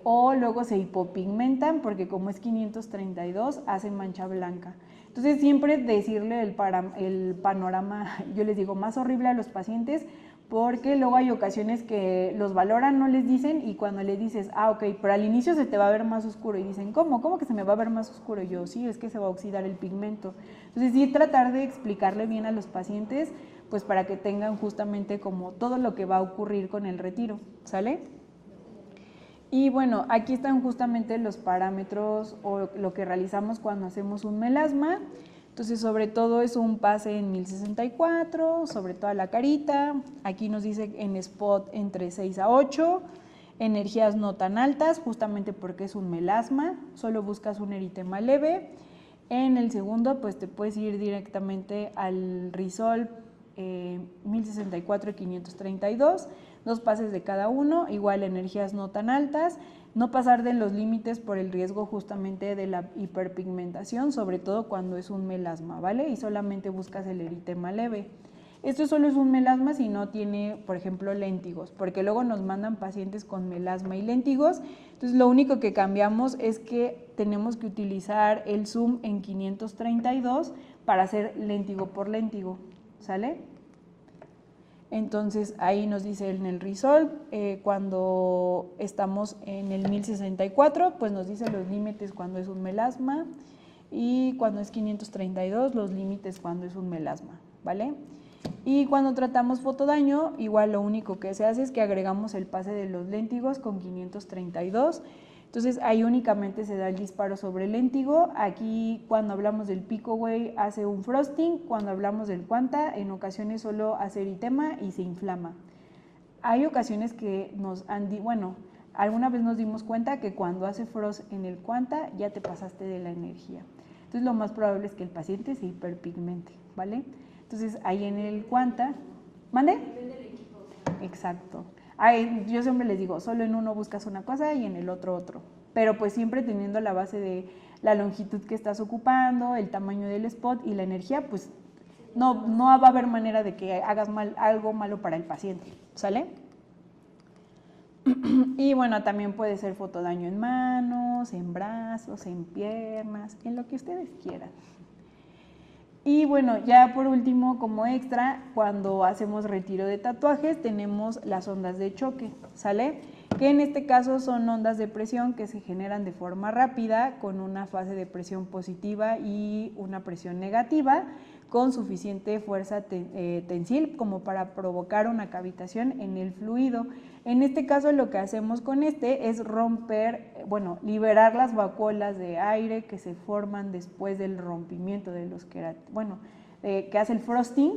o luego se hipopigmentan porque como es 532 hace mancha blanca. Entonces siempre decirle el panorama, yo les digo, más horrible a los pacientes, porque luego hay ocasiones que los valoran, no les dicen, y cuando les dices, ok, pero al inicio se te va a ver más oscuro, y dicen, ¿cómo? ¿Cómo que se me va a ver más oscuro? Y yo, sí, es que se va a oxidar el pigmento. Entonces sí, tratar de explicarle bien a los pacientes, pues para que tengan justamente como todo lo que va a ocurrir con el retiro, ¿sale? Y bueno, aquí están justamente los parámetros o lo que realizamos cuando hacemos un melasma. Entonces, sobre todo es un pase en 1064, sobre toda la carita. Aquí nos dice en spot entre 6 a 8, energías no tan altas, justamente porque es un melasma, solo buscas un eritema leve. En el segundo, pues te puedes ir directamente al Resolve 1064 y 532, 2 pases de cada uno, igual energías no tan altas, no pasar de los límites por el riesgo justamente de la hiperpigmentación, sobre todo cuando es un melasma, ¿vale? Y solamente buscas el eritema leve. Esto solo es un melasma si no tiene, por ejemplo, léntigos, porque luego nos mandan pacientes con melasma y léntigos, entonces lo único que cambiamos es que tenemos que utilizar el zoom en 532 para hacer léntigo por léntigo, ¿sale? Entonces ahí nos dice en el Resolve, cuando estamos en el 1064, pues nos dice los límites cuando es un melasma, y cuando es 532 los límites cuando es un melasma, ¿vale? Y cuando tratamos fotodaño, igual lo único que se hace es que agregamos el pase de los léntigos con 532. Entonces ahí únicamente se da el disparo sobre el léntigo. Aquí cuando hablamos del Picoway hace un frosting, cuando hablamos del Quanta en ocasiones solo hace eritema y se inflama. Hay ocasiones que alguna vez nos dimos cuenta que cuando hace frost en el Quanta ya te pasaste de la energía. Entonces lo más probable es que el paciente se hiperpigmente, ¿vale? Entonces ahí en el Quanta, ¿mande? Exacto. Yo siempre les digo, solo en uno buscas una cosa y en el otro, pero pues siempre teniendo la base de la longitud que estás ocupando, el tamaño del spot y la energía, pues no va a haber manera de que hagas algo malo para el paciente, ¿sale? Y bueno, también puede ser fotodaño en manos, en brazos, en piernas, en lo que ustedes quieran. Y bueno, ya por último, como extra, cuando hacemos retiro de tatuajes, tenemos las ondas de choque, ¿sale? Que en este caso son ondas de presión que se generan de forma rápida, con una fase de presión positiva y una presión negativa, con suficiente fuerza tensil como para provocar una cavitación en el fluido. En este caso lo que hacemos con es liberar las vacuolas de aire que se forman después del rompimiento de los que hace el frosting.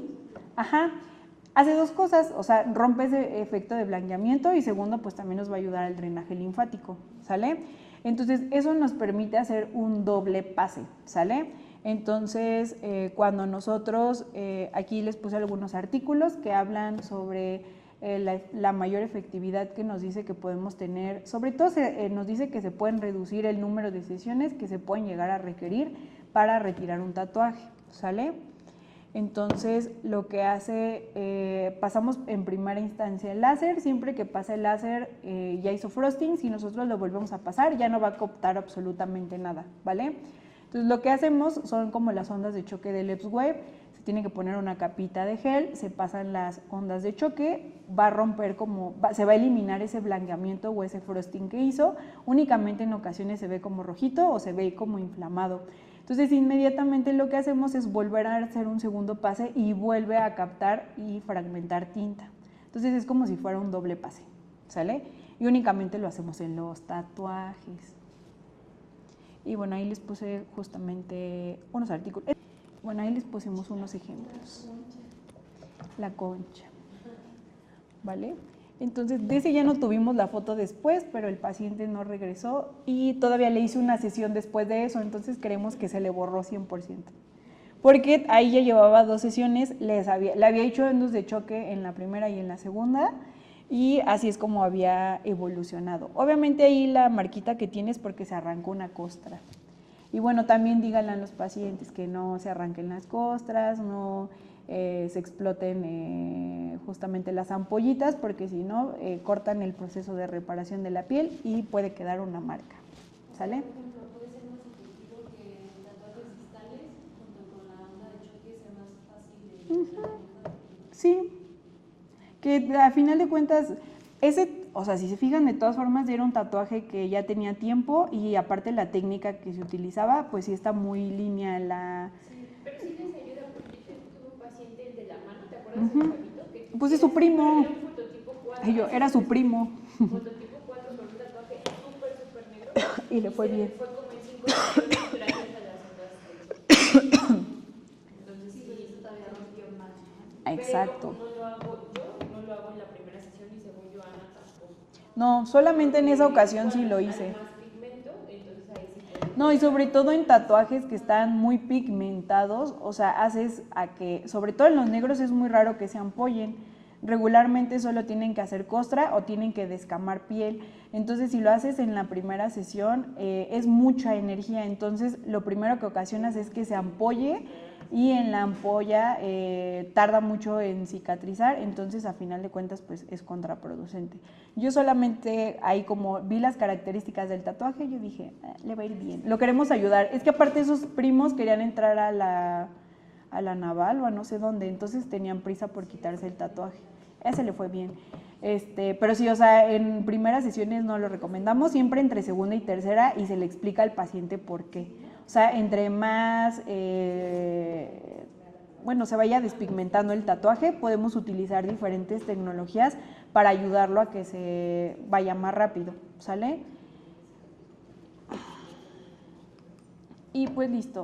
Hace dos cosas, o sea, rompe ese efecto de blanqueamiento, y segundo, pues también nos va a ayudar al drenaje linfático, ¿sale? Entonces eso nos permite hacer un doble pase, ¿sale? Entonces, cuando nosotros, aquí les puse algunos artículos que hablan sobre la mayor efectividad que nos dice que podemos tener, sobre todo nos dice que se pueden reducir el número de sesiones que se pueden llegar a requerir para retirar un tatuaje, ¿sale? Entonces, lo que hace, pasamos en primera instancia el láser, siempre que pasa el láser ya hizo frosting, si nosotros lo volvemos a pasar ya no va a captar absolutamente nada, ¿vale? Entonces lo que hacemos son como las ondas de choque del Epps-Wave, se tiene que poner una capita de gel, se pasan las ondas de choque, va a romper se va a eliminar ese blanqueamiento o ese frosting que hizo, únicamente en ocasiones se ve como rojito o se ve como inflamado. Entonces inmediatamente lo que hacemos es volver a hacer un segundo pase y vuelve a captar y fragmentar tinta. Entonces es como si fuera un doble pase, ¿sale? Y únicamente lo hacemos en los tatuajes. Y bueno, ahí les puse justamente unos artículos. Bueno, ahí les pusimos unos ejemplos. La concha. ¿Vale? Entonces, de ese ya no tuvimos la foto después, pero el paciente no regresó y todavía le hice una sesión después de eso, entonces creemos que se le borró 100%. Porque ahí ya llevaba 2 sesiones, le había hecho endos de choque en la primera y en la segunda, y así es como había evolucionado. Obviamente ahí la marquita que tienes porque se arrancó una costra. Y bueno, también díganle a los pacientes que no se arranquen las costras, no se exploten justamente las ampollitas, porque si no, cortan el proceso de reparación de la piel y puede quedar una marca. ¿Sale? Por ejemplo, puede ser más efectivo que tatuajes distales junto con la onda de choque sea más fácil de manejar. Sí, que a final de cuentas, o sea, si se fijan, de todas formas era un tatuaje que ya tenía tiempo y aparte la técnica que se utilizaba, pues sí está muy lineal la... Sí, pero sí les ayuda porque yo tuve un paciente, el de la mano, ¿te acuerdas del chavito? Que Pues es su primo. Era un fototipo 4. Ay, yo, era su primo. Fototipo 4 con un tatuaje súper negro. Y le fue se bien. Fue como en 5 sesiones gracias a las ondas del sol. Entonces sí, Eso todavía rompió más. Exacto. Pero no lo hago yo, no lo hago en la primera sesión y según yo Ana tampoco. No, solamente en esa ocasión sí lo Hay hice. más pigmento, entonces ahí sí puede. No, y sobre todo en tatuajes que están muy pigmentados, o sea, haces a que, sobre todo en los negros es muy raro que se ampollen. Regularmente solo tienen que hacer costra o tienen que descamar piel. Entonces, si lo haces en la primera sesión, es mucha energía. Entonces, lo primero que ocasionas es que se ampolle y en la ampolla tarda mucho en cicatrizar. Entonces, a final de cuentas, pues es contraproducente. Yo solamente ahí como vi las características del tatuaje, yo dije, le va a ir bien. Lo queremos ayudar. Es que aparte esos primos querían entrar a la naval o a no sé dónde, entonces tenían prisa por quitarse el tatuaje. Ese le fue bien. Pero sí, o sea, en primeras sesiones no lo recomendamos, siempre entre segunda y tercera, y se le explica al paciente por qué. O sea, entre más, bueno, se vaya despigmentando el tatuaje, podemos utilizar diferentes tecnologías para ayudarlo a que se vaya más rápido, ¿sale? Y pues listo.